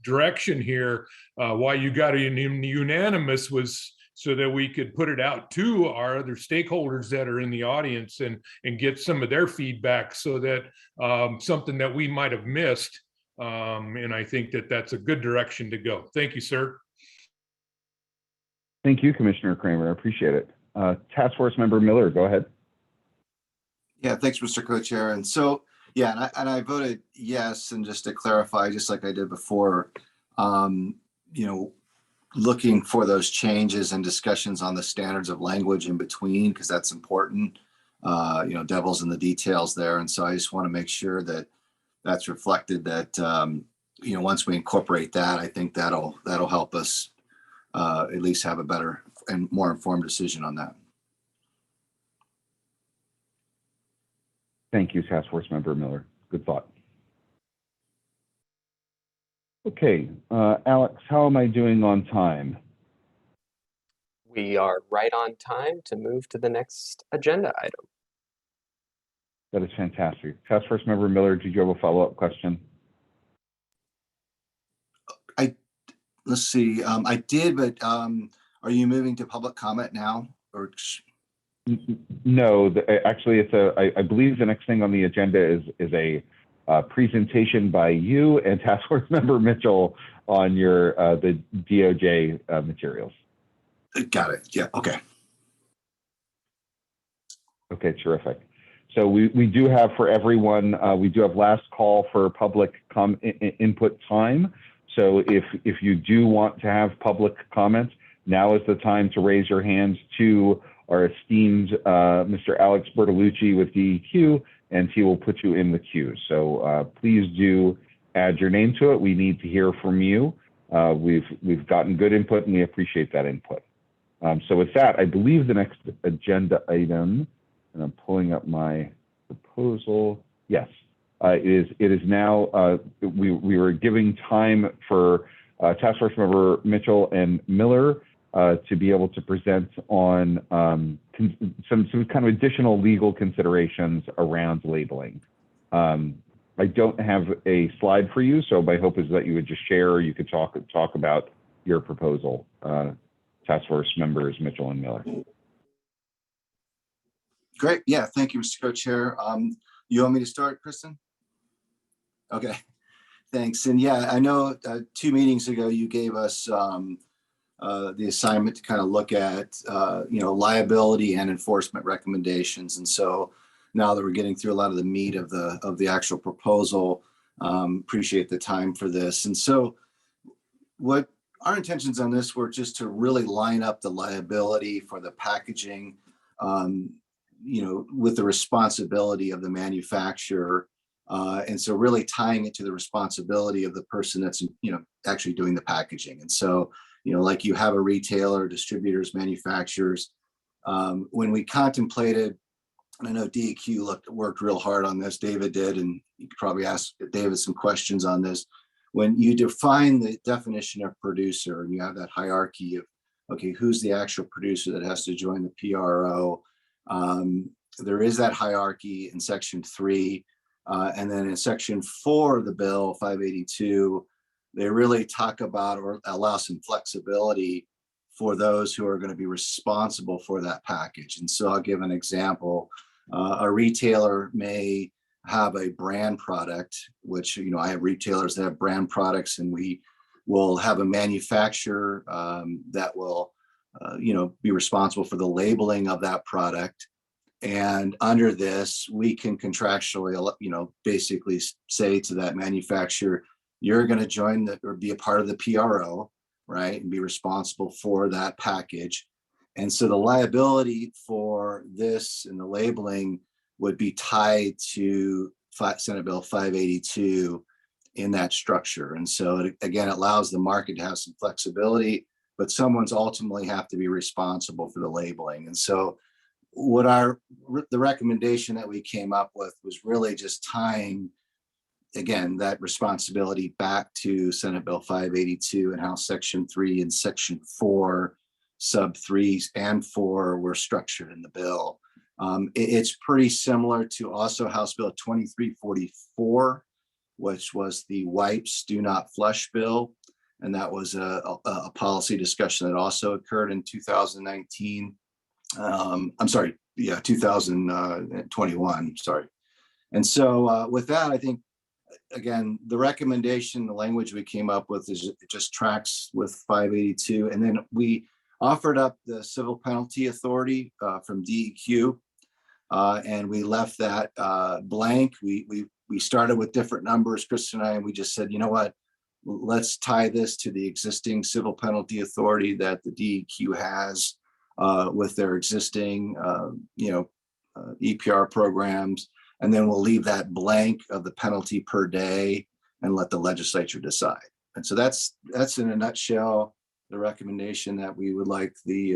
direction here, why you got it unanimous, was so that we could put it out to our other stakeholders that are in the audience and get some of their feedback, so that something that we might have missed. And I think that that's a good direction to go. Thank you, sir. Thank you, Commissioner Kramer. I appreciate it. Task Force Member Miller, go ahead. Yeah, thanks, Mr. Co-Chair. And so, yeah, and I voted yes. And just to clarify, just like I did before, looking for those changes and discussions on the standards of language in between, because that's important. Devil's in the details there. And so I just want to make sure that that's reflected, that, once we incorporate that, I think that'll help us at least have a better and more informed decision on that. Thank you, Task Force Member Miller. Good thought. Okay, Alex, how am I doing on time? We are right on time to move to the next agenda item. That is fantastic. Task Force Member Miller, did you have a follow-up question? Let's see. I did, but are you moving to public comment now? Or no, actually, I believe the next thing on the agenda is a presentation by you and Task Force Member Mitchell on the DOJ materials. Got it. Yeah. Okay. Okay. Terrific. So we do have, for everyone, we do have last call for public input time. So if you do want to have public comments, now is the time to raise your hands to our esteemed Mr. Alex Bertolucci with DEQ, and he will put you in the queue. So please do add your name to it. We need to hear from you. We've gotten good input, and we appreciate that input. So with that, I believe the next agenda item, and I'm pulling up my proposal. Yes, it is now, we were giving time for Task Force Member Mitchell and Miller to be able to present on some kind of additional legal considerations around labeling. I don't have a slide for you, so my hope is that you would just share, or you could talk about your proposal, Task Force Members Mitchell and Miller. Great. Yeah. Thank you, Mr. Co-Chair. You want me to start, Kristen? Okay. Thanks. And yeah, I know 2 meetings ago you gave us the assignment to kind of look at liability and enforcement recommendations. And so now that we're getting through a lot of the meat of the actual proposal, appreciate the time for this. And so what our intentions on this were just to really line up the liability for the packaging, with the responsibility of the manufacturer. And so really tying it to the responsibility of the person that's, actually doing the packaging. And so, like you have a retailer, distributors, manufacturers, when we contemplated, and I know DEQ worked real hard on this, David did, and you could probably ask David some questions on this. When you define the definition of producer and you have that hierarchy of, okay, who's the actual producer that has to join the PRO? There is that hierarchy in Section 3. And then in Section 4 of the bill, 582, they really talk about or allow some flexibility for those who are going to be responsible for that package. And so I'll give an example. A retailer may have a brand product, which, I have retailers that have brand products, and we will have a manufacturer that will, be responsible for the labeling of that product. And under this, we can contractually, basically say to that manufacturer, you're going to join or be a part of the PRO, right? And be responsible for that package. And so the liability for this and the labeling would be tied to Senate Bill 582 in that structure. And so again, it allows the market to have some flexibility, but someone's ultimately have to be responsible for the labeling. And so the recommendation that we came up with was really just tying, again, that responsibility back to Senate Bill 582 and how Section 3 and Section 4 sub 3 and 4 were structured in the bill. It's pretty similar to also House Bill 2344, which was the wipes do not flush bill. And that was a policy discussion that also occurred in 2019. I'm sorry, yeah, 2021, sorry. And so with that, I think, again, the recommendation, the language we came up with is it just tracks with 582. And then we offered up the civil penalty authority from DEQ, and we left that blank. We started with different numbers, Chris and I, and we just said, you know what, let's tie this to the existing civil penalty authority that the DEQ has with their existing, EPR programs. And then we'll leave that blank of the penalty per day and let the legislature decide. And so that's in a nutshell the recommendation that we would like the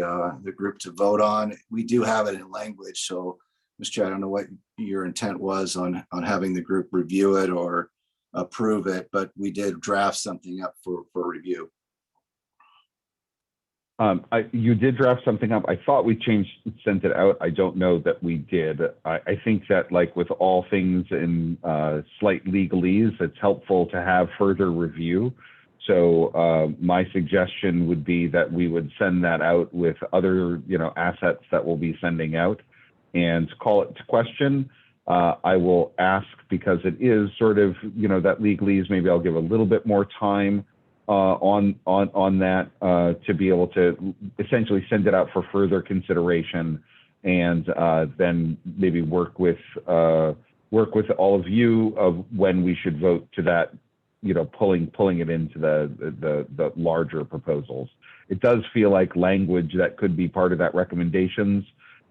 group to vote on. We do have it in language. So, Mr. Chair, I don't know what your intent was on having the group review it or approve it, but we did draft something up for review. You did draft something up. I thought we sent it out. I don't know that we did. I think that, like with all things in slight legalese, it's helpful to have further review. So my suggestion would be that we would send that out with other, assets that we'll be sending out and call it to question. I will ask, because it is sort of, that legalese, maybe I'll give a little bit more time on that to be able to essentially send it out for further consideration, and then maybe work with all of you of when we should vote to that, pulling it into the larger proposals. It does feel like language that could be part of that recommendations.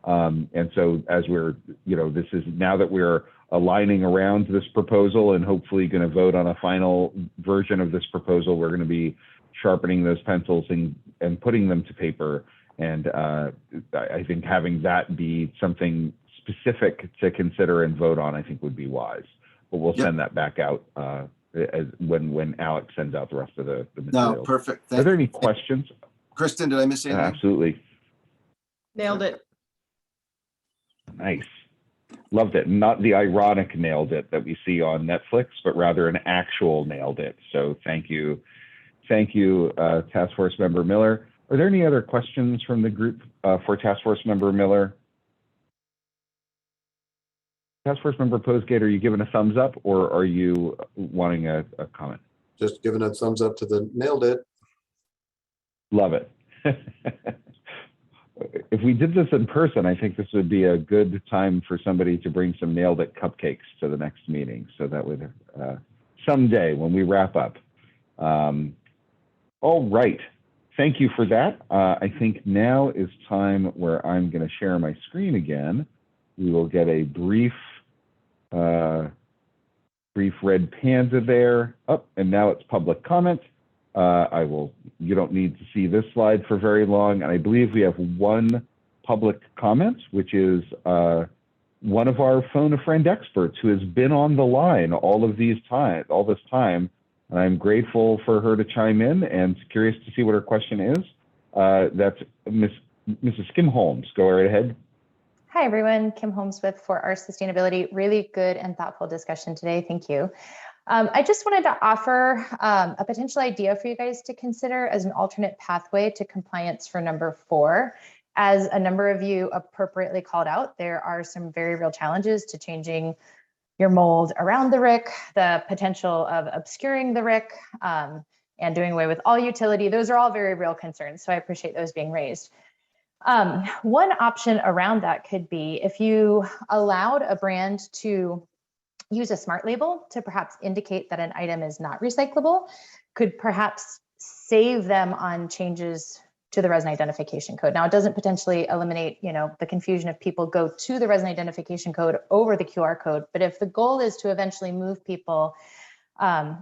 And so as we're, this is now that we're aligning around this proposal and hopefully going to vote on a final version of this proposal, we're going to be sharpening those pencils and putting them to paper. And I think having that be something specific to consider and vote on, I think would be wise. But we'll send that back out when Alex sends out the rest of the materials. No, perfect. Are there any questions? Kristen, did I miss anything? Absolutely. Nailed it. Nice. Loved it. Not the ironic nailed it that we see on Netflix, but rather an actual nailed it. So thank you. Thank you, Task Force Member Miller. Are there any other questions from the group for Task Force Member Miller? Task Force Member Postgate, are you giving a thumbs up or are you wanting a comment? Just giving a thumbs up to the nailed it. Love it. If we did this in person, I think this would be a good time for somebody to bring some nailed it cupcakes to the next meeting. So that would someday when we wrap up. All right. Thank you for that. I think now is time where I'm going to share my screen again. We will get a brief red panda there. Oh, and now it's public comment. You don't need to see this slide for very long. And I believe we have one public comment, which is one of our phone a friend experts who has been on the line all this time. And I'm grateful for her to chime in and curious to see what her question is. That's Mrs. Kim Holmes. Go right ahead. Hi, everyone. Kim Holmes with For Our Sustainability. Really good and thoughtful discussion today. Thank you. I just wanted to offer a potential idea for you guys to consider as an alternate pathway to compliance for number 4. As a number of you appropriately called out, there are some very real challenges to changing your mold around the rick, the potential of obscuring the rick, and doing away with all utility. Those are all very real concerns, so I appreciate those being raised. One option around that could be if you allowed a brand to use a smart label to perhaps indicate that an item is not recyclable, could perhaps save them on changes to the resin identification code. Now, it doesn't potentially eliminate, the confusion if people go to the resin identification code over the QR code, but if the goal is to eventually move people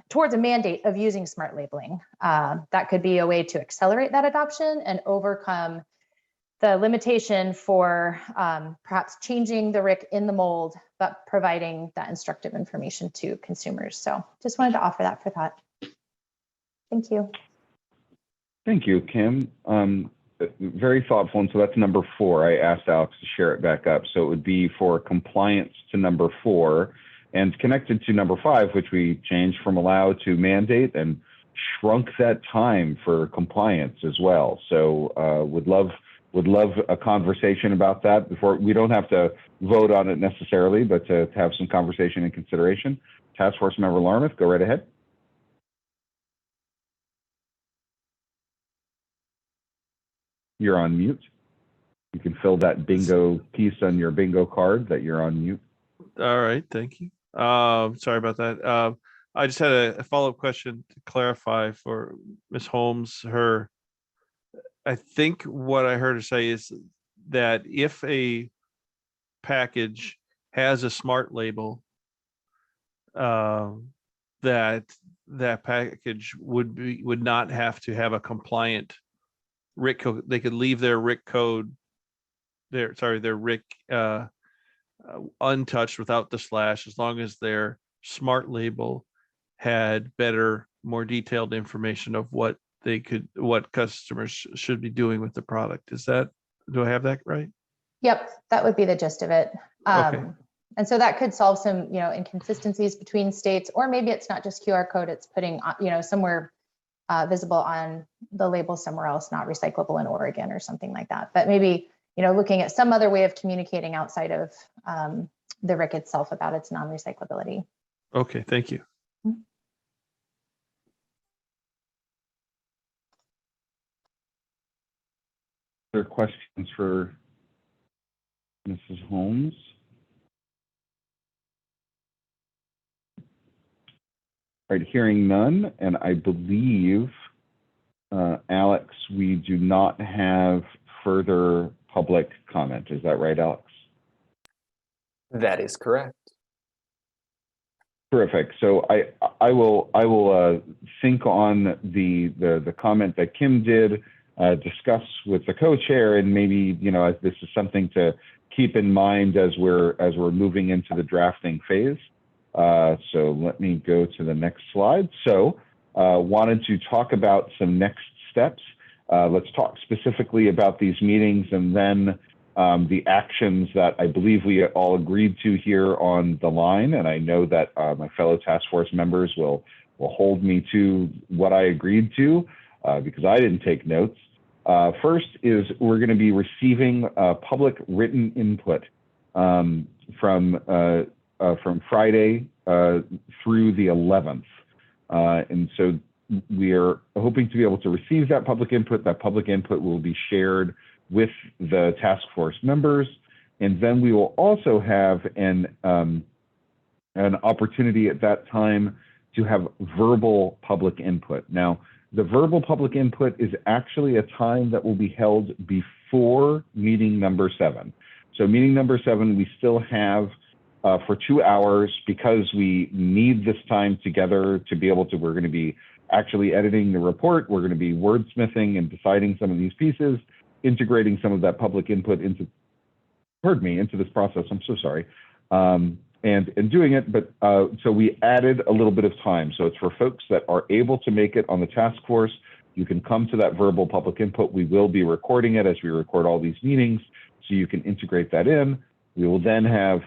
towards a mandate of using smart labeling, that could be a way to accelerate that adoption and overcome the limitation for perhaps changing the rick in the mold, but providing that instructive information to consumers. So just wanted to offer that for thought. Thank you. Thank you, Kim. very thoughtful. And so that's number 4. I asked Alex to share it back up. So it would be for compliance to number 4 and connected to number 5, which we changed from allow to mandate and shrunk that time for compliance as well. So would love a conversation about that before. We don't have to vote on it necessarily, but to have some conversation and consideration. Task Force Member Larmouth, go right ahead. You're on mute. You can fill that bingo piece on your bingo card that you're on mute. All right, thank you. Sorry about that. I just had a follow-up question to clarify for Ms. Holmes. I think what I heard her say is that if a package has a smart label, that package would not have to have a compliant RIC code. They could leave their RIC code, their RIC untouched without the slash, as long as their smart label had better, more detailed information of what customers should be doing with the product. Do I have that right? Yep, that would be the gist of it. Okay. And so that could solve some, inconsistencies between states, or maybe it's not just QR code, it's putting, somewhere visible on the label somewhere else, not recyclable in Oregon or something like that. But maybe, looking at some other way of communicating outside of the RIC itself about its non-recyclability. Okay, thank you. Other questions for Mrs. Holmes? All right, hearing none, and I believe, Alex, we do not have further public comment. Is that right, Alex? That is correct. Terrific. So I will think on the comment that Kim did, discuss with the co-chair, and maybe this is something to keep in mind as we're moving into the drafting phase. So let me go to the next slide. So wanted to talk about some next steps. Let's talk specifically about these meetings, and then the actions that I believe we all agreed to here on the line. And I know that my fellow task force members will hold me to what I agreed to because I didn't take notes. First is we're going to be receiving public written input from Friday through the 11th. And so we are hoping to be able to receive that public input. That public input will be shared with the task force members. And then we will also have an opportunity at that time to have verbal public input. Now, the verbal public input is actually a time that will be held before meeting number 7. So meeting number 7, we still have for 2 hours, because we need this time together to be able to, we're going to be actually editing the report. We're going to be wordsmithing and deciding some of these pieces, integrating some of that public input into this process. I'm so sorry. And doing it, but so we added a little bit of time. So it's for folks that are able to make it on the task force. You can come to that verbal public input. We will be recording it as we record all these meetings, so you can integrate that in. We will then have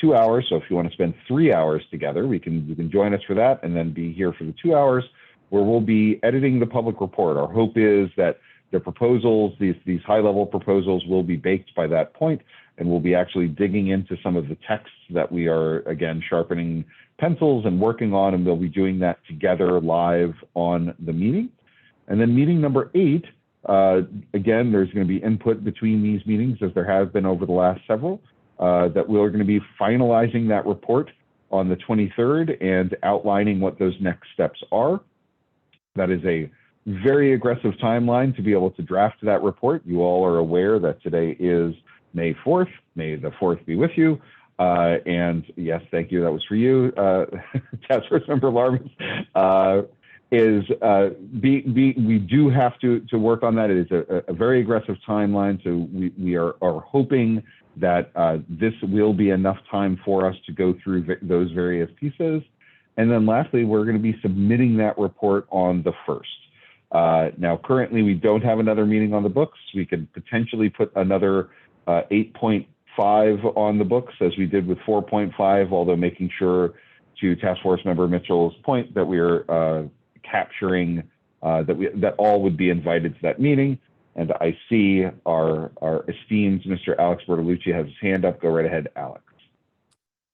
2 hours. So if you want to spend 3 hours together, you can join us for that, and then be here for the 2 hours where we'll be editing the public report. Our hope is that the proposals, these high-level proposals, will be baked by that point, and we'll be actually digging into some of the texts that we are, again, sharpening pencils and working on, and we'll be doing that together live on the meeting. And then meeting number 8, again, there's going to be input between these meetings, as there has been over the last several, that we're going to be finalizing that report on the 23rd and outlining what those next steps are. That is a very aggressive timeline to be able to draft that report. You all are aware that today is May 4th. May the 4th be with you. And yes, thank you. That was for you, Task Force Member Larmouth. We do have to work on that. It is a very aggressive timeline. So we are hoping that this will be enough time for us to go through those various pieces. And then lastly, we're going to be submitting that report on the 1st. Now, currently, we don't have another meeting on the books. We could potentially put another 8.5 on the books as we did with 4.5, although making sure, to Task Force Member Mitchell's point, that we're capturing that all would be invited to that meeting. And I see our esteemed Mr. Alex Bertolucci has his hand up. Go right ahead, Alex.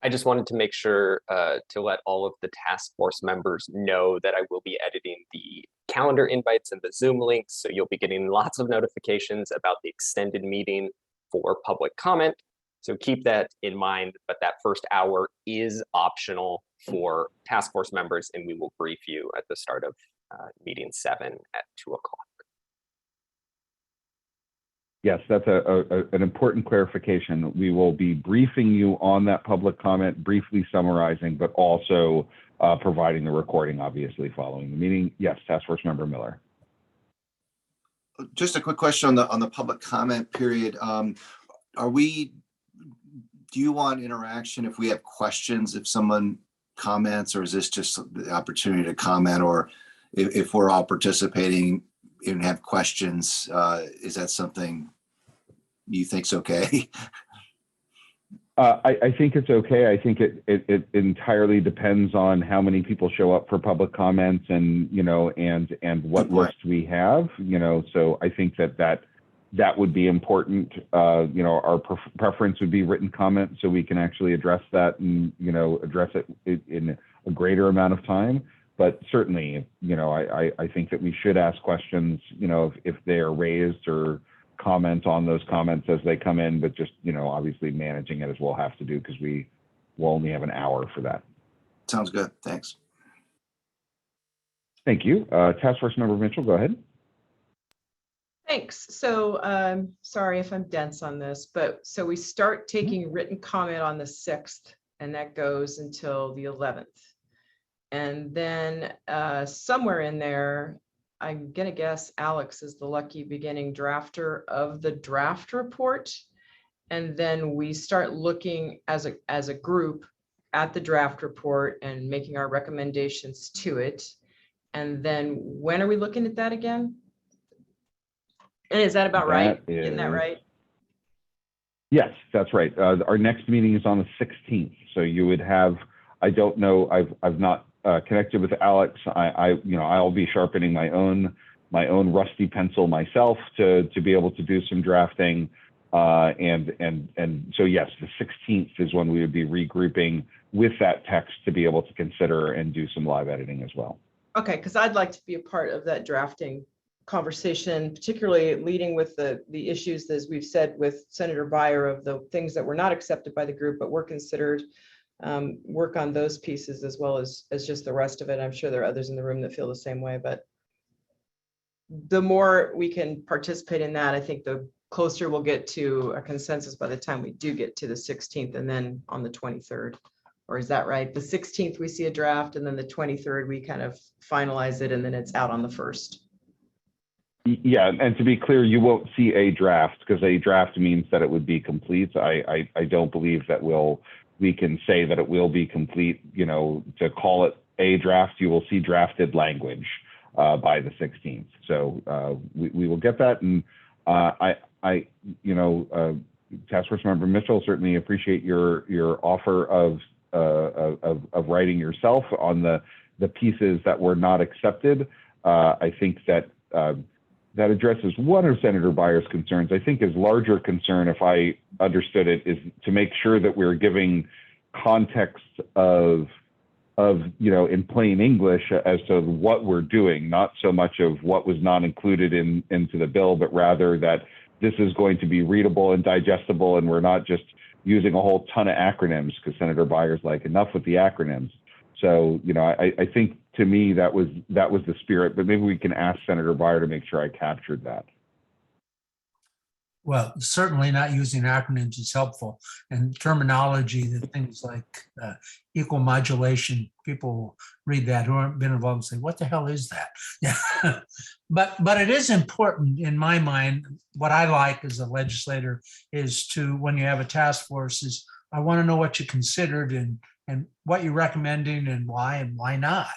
I just wanted to make sure to let all of the task force members know that I will be editing the calendar invites and the Zoom links. So you'll be getting lots of notifications about the extended meeting for public comment. So keep that in mind, but that first hour is optional for task force members, and we will brief you at the start of meeting 7 at 2 o'clock. Yes, that's an important clarification. We will be briefing you on that public comment, briefly summarizing, but also providing the recording, obviously, following the meeting. Yes, Task Force Member Miller. Just a quick question on the public comment period. Do you want interaction if we have questions, if someone comments, or is this just the opportunity to comment? Or if we're all participating and have questions, is that something you think's okay? I think it's okay. I think it entirely depends on how many people show up for public comments, and and what list we have. So I think that would be important. Our preference would be written comment, so we can actually address that and address it in a greater amount of time. But certainly, I think that we should ask questions, if they are raised, or comment on those comments as they come in, but just, obviously managing it as we'll have to do, because we will only have an hour for that. Sounds good. Thanks. Thank you. Task Force Member Mitchell, go ahead. Thanks. So sorry if I'm dense on this, but so we start taking written comment on the 6th, and that goes until the 11th. And then somewhere in there, I'm going to guess Alex is the lucky beginning drafter of the draft report. And then we start looking as a group at the draft report and making our recommendations to it. And then when are we looking at that again? And is that about right? Getting that right? Yes, that's right. Our next meeting is on the 16th. So you would have, I don't know, I've not connected with Alex. I'll be sharpening my own rusty pencil myself to be able to do some drafting. And so yes, the 16th is when we would be regrouping with that text to be able to consider and do some live editing as well. Okay, because I'd like to be a part of that drafting conversation, particularly leading with the issues, as we've said with Senator Buyer, of the things that were not accepted by the group but were considered. Work on those pieces as well as just the rest of it. I'm sure there are others in the room that feel the same way, but the more we can participate in that, I think the closer we'll get to a consensus by the time we do get to the 16th, and then on the 23rd. Or is that right? The 16th we see a draft, and then the 23rd we kind of finalize it, and then it's out on the 1st. Yeah, and to be clear, you won't see a draft, because a draft means that it would be complete. I don't believe that we can say that it will be complete. To call it a draft, you will see drafted language by the 16th. So we will get that, and Task Force Member Mitchell, certainly appreciate your offer of writing yourself on the pieces that were not accepted. I think that that addresses one of Senator Buyer's concerns. I think his larger concern, if I understood it, is to make sure that we're giving context of in plain English as to what we're doing, not so much of what was not included into the bill, but rather that this is going to be readable and digestible, and we're not just using a whole ton of acronyms, because Senator Buyer's like, enough with the acronyms. So, I think, to me, that was the spirit, but maybe we can ask Senator Buyer to make sure I captured that. Well, certainly not using acronyms is helpful, and terminology, that things like equal modulation, people read that who haven't been involved and say, what the hell is that? Yeah. But it is important in my mind. What I like as a legislator is to, when you have a task force, is I want to know what you considered and what you're recommending and why not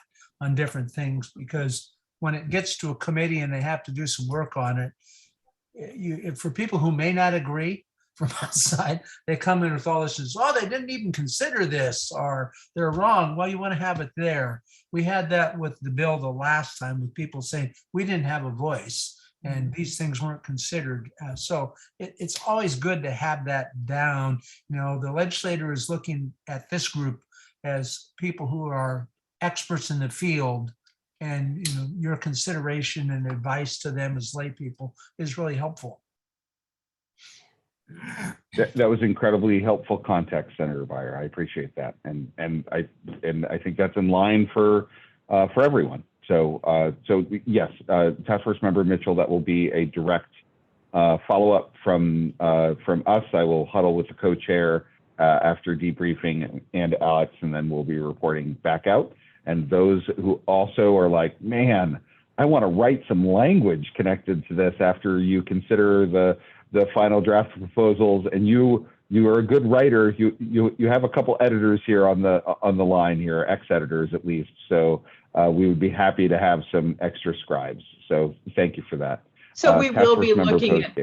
on different things, because when it gets to a committee and they have to do some work on it, for people who may not agree from outside, they come in with all this, oh, they didn't even consider this, or they're wrong. Well, you want to have it there. We had that with the bill the last time, with people saying we didn't have a voice and these things weren't considered. So it's always good to have that down. The legislator is looking at this group as people who are experts in the field, and your consideration and advice to them as lay people is really helpful. That was incredibly helpful context, Senator Buyer. I appreciate that, and I think that's in line for everyone. So yes, Task Force Member Mitchell, that will be a direct follow-up from us. I will huddle with the co-chair after debriefing and Alex, and then we'll be reporting back out. And those who also are like, man, I want to write some language connected to this after you consider the final draft proposals, and you are a good writer. You have a couple editors here on the line here, ex-editors at least. So we would be happy to have some extra scribes. So thank you for that. So we will be looking at,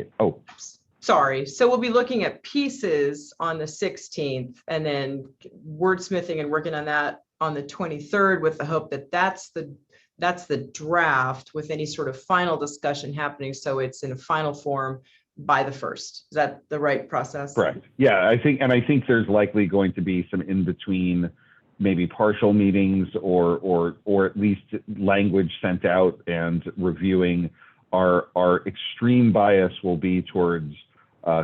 So we'll be looking at pieces on the 16th, and then wordsmithing and working on that on the 23rd, with the hope that that's the draft with any sort of final discussion happening. So it's in a final form by the 1st. Is that the right process? Correct. Yeah, I think there's likely going to be some in between, maybe partial meetings or at least language sent out and reviewing. Our extreme bias will be towards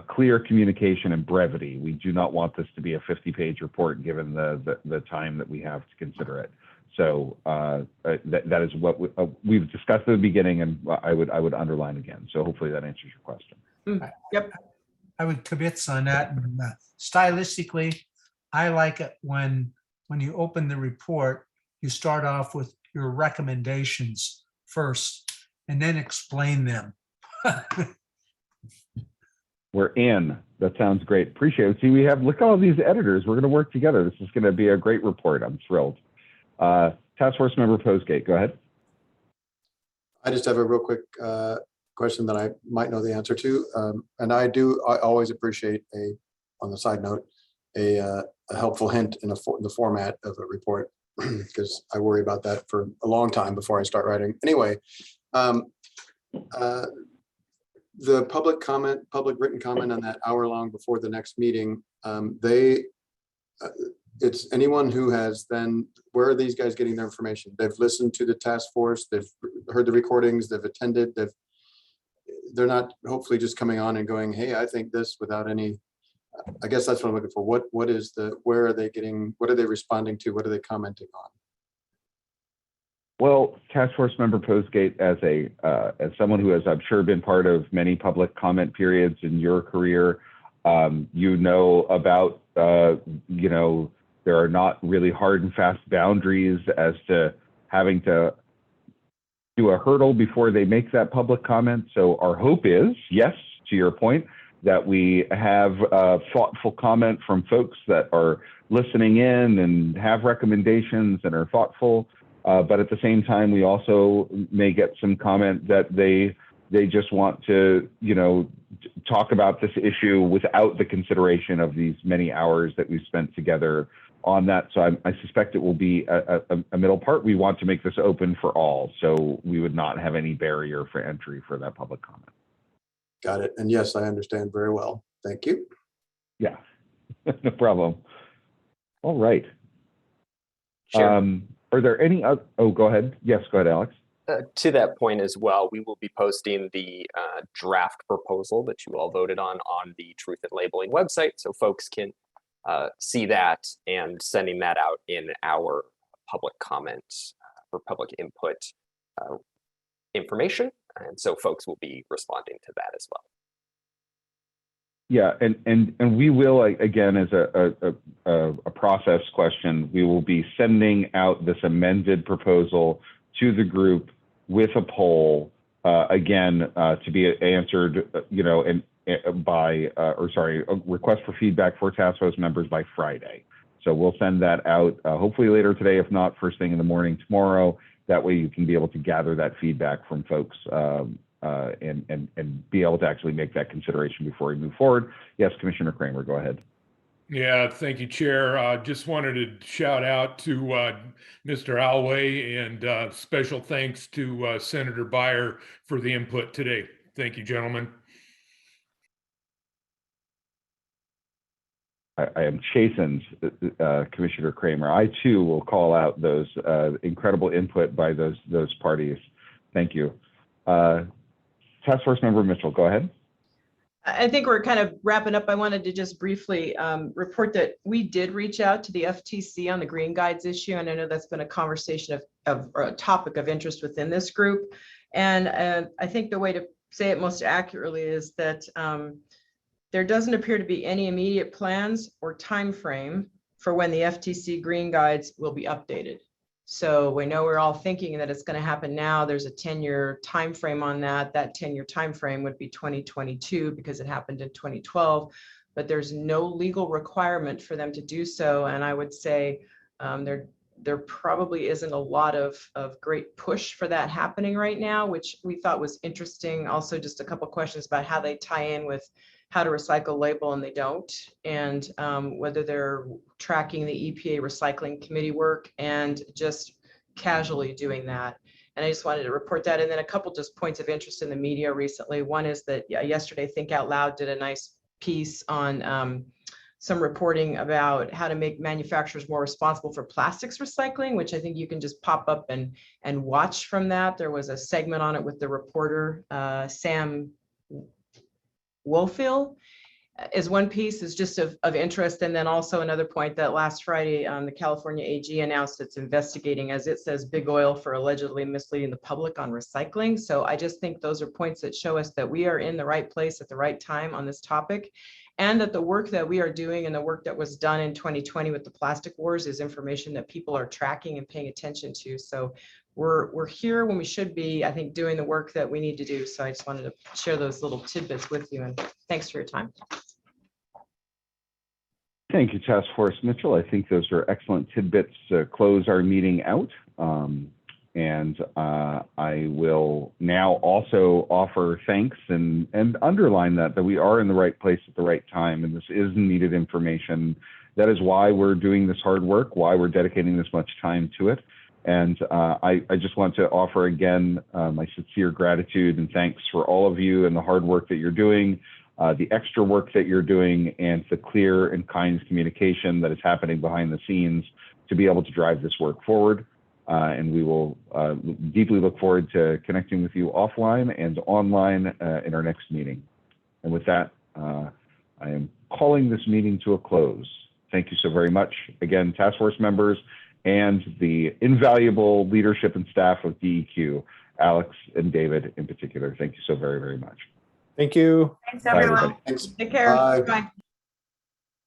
clear communication and brevity. We do not want this to be a 50-page report, given the time that we have to consider it. So that is what we've discussed at the beginning, and I would underline again. So hopefully that answers your question. Yep. I would commit on that. And, stylistically, I like it when you open the report, you start off with your recommendations first and then explain them. We're in. That sounds great. Appreciate it. See, look at all these editors. We're going to work together. This is going to be a great report. I'm thrilled. Task Force Member Postgate, go ahead. I just have a real quick question that I might know the answer to. And I always appreciate on the side note, a helpful hint in the format of a report, because I worry about that for a long time before I start writing. Anyway, the public written comment on that hour long before the next meeting, it's anyone who has then, where are these guys getting their information? They've listened to the task force, they've heard the recordings, they've attended, they're not hopefully just coming on and going, hey, I think this, without any, I guess that's what I'm looking for. Where are they getting, what are they responding to? What are they commenting on? Well, Task Force Member Postgate, as someone who has, I'm sure, been part of many public comment periods in your career, about, there are not really hard and fast boundaries as to having to do a hurdle before they make that public comment. So our hope is, yes, to your point, that we have thoughtful comment from folks that are listening in and have recommendations and are thoughtful. But at the same time, we also may get some comment that they just want to, talk about this issue without the consideration of these many hours that we've spent together on that. So I suspect it will be a middle part. We want to make this open for all, so we would not have any barrier for entry for that public comment. Got it. And yes, I understand very well. Thank you. Yeah, no problem. All right. Sure. Are there any other, go ahead. Yes, go ahead, Alex. To that point as well, we will be posting the draft proposal that you all voted on the Truth in Labeling website, so folks can see that, and sending that out in our public comments for public input information. And so folks will be responding to that as well. Yeah, and we will, again, as a process question, we will be sending out this amended proposal to the group with a poll, again, to be answered, a request for feedback for task force members by Friday. So we'll send that out hopefully later today, if not first thing in the morning tomorrow. That way you can be able to gather that feedback from folks and be able to actually make that consideration before we move forward. Yes, Commissioner Kramer, go ahead. Yeah, thank you, Chair. Just wanted to shout out to Mr. Alway, and special thanks to Senator Buyer for the input today. Thank you, gentlemen. I am chastened, Commissioner Kramer. I too will call out those incredible input by those parties. Thank you. Task Force Member Mitchell, go ahead. I think we're kind of wrapping up. I wanted to just briefly report that we did reach out to the FTC on the Green Guides issue, and I know that's been a conversation of a topic of interest within this group. And I think the way to say it most accurately is that there doesn't appear to be any immediate plans or time frame for when the FTC Green Guides will be updated. So we know we're all thinking that it's going to happen now. There's a 10-year time frame on that. That 10-year time frame would be 2022 because it happened in 2012, but there's no legal requirement for them to do so. And I would say there probably isn't a lot of great push for that happening right now, which we thought was interesting. Also, just a couple questions about how they tie in with how to recycle label, and they don't, and whether they're tracking the EPA recycling committee work and just casually doing that. And I just wanted to report that. And then a couple just points of interest in the media recently. One is that yesterday Think Out Loud did a nice piece on some reporting about how to make manufacturers more responsible for plastics recycling, which I think you can just pop up and watch from that. There was a segment on it with the reporter, Sam Wofill, is one piece is just of interest. And then also another point that last Friday, the California AG announced it's investigating, as it says, big oil for allegedly misleading the public on recycling. So I just think those are points that show us that we are in the right place at the right time on this topic, and that the work that we are doing and the work that was done in 2020 with the plastic wars is information that people are tracking and paying attention to. So we're here when we should be, I think, doing the work that we need to do. So I just wanted to share those little tidbits with you, and thanks for your time. Thank you, Task Force Mitchell. I think those are excellent tidbits to close our meeting out. I will now also offer thanks and underline that we are in the right place at the right time, and this is needed information. That is why we're doing this hard work, why we're dedicating this much time to it. And I just want to offer again my sincere gratitude and thanks for all of you and the hard work that you're doing, the extra work that you're doing, and the clear and kind communication that is happening behind the scenes to be able to drive this work forward. And we will deeply look forward to connecting with you offline and online in our next meeting. And with that, I am calling this meeting to a close. Thank you so very much. Again, task force members and the invaluable leadership and staff of DEQ, Alex and David in particular. Thank you so very, very much. Thank you. Thanks, everyone. Thanks. Take care. Bye. Bye.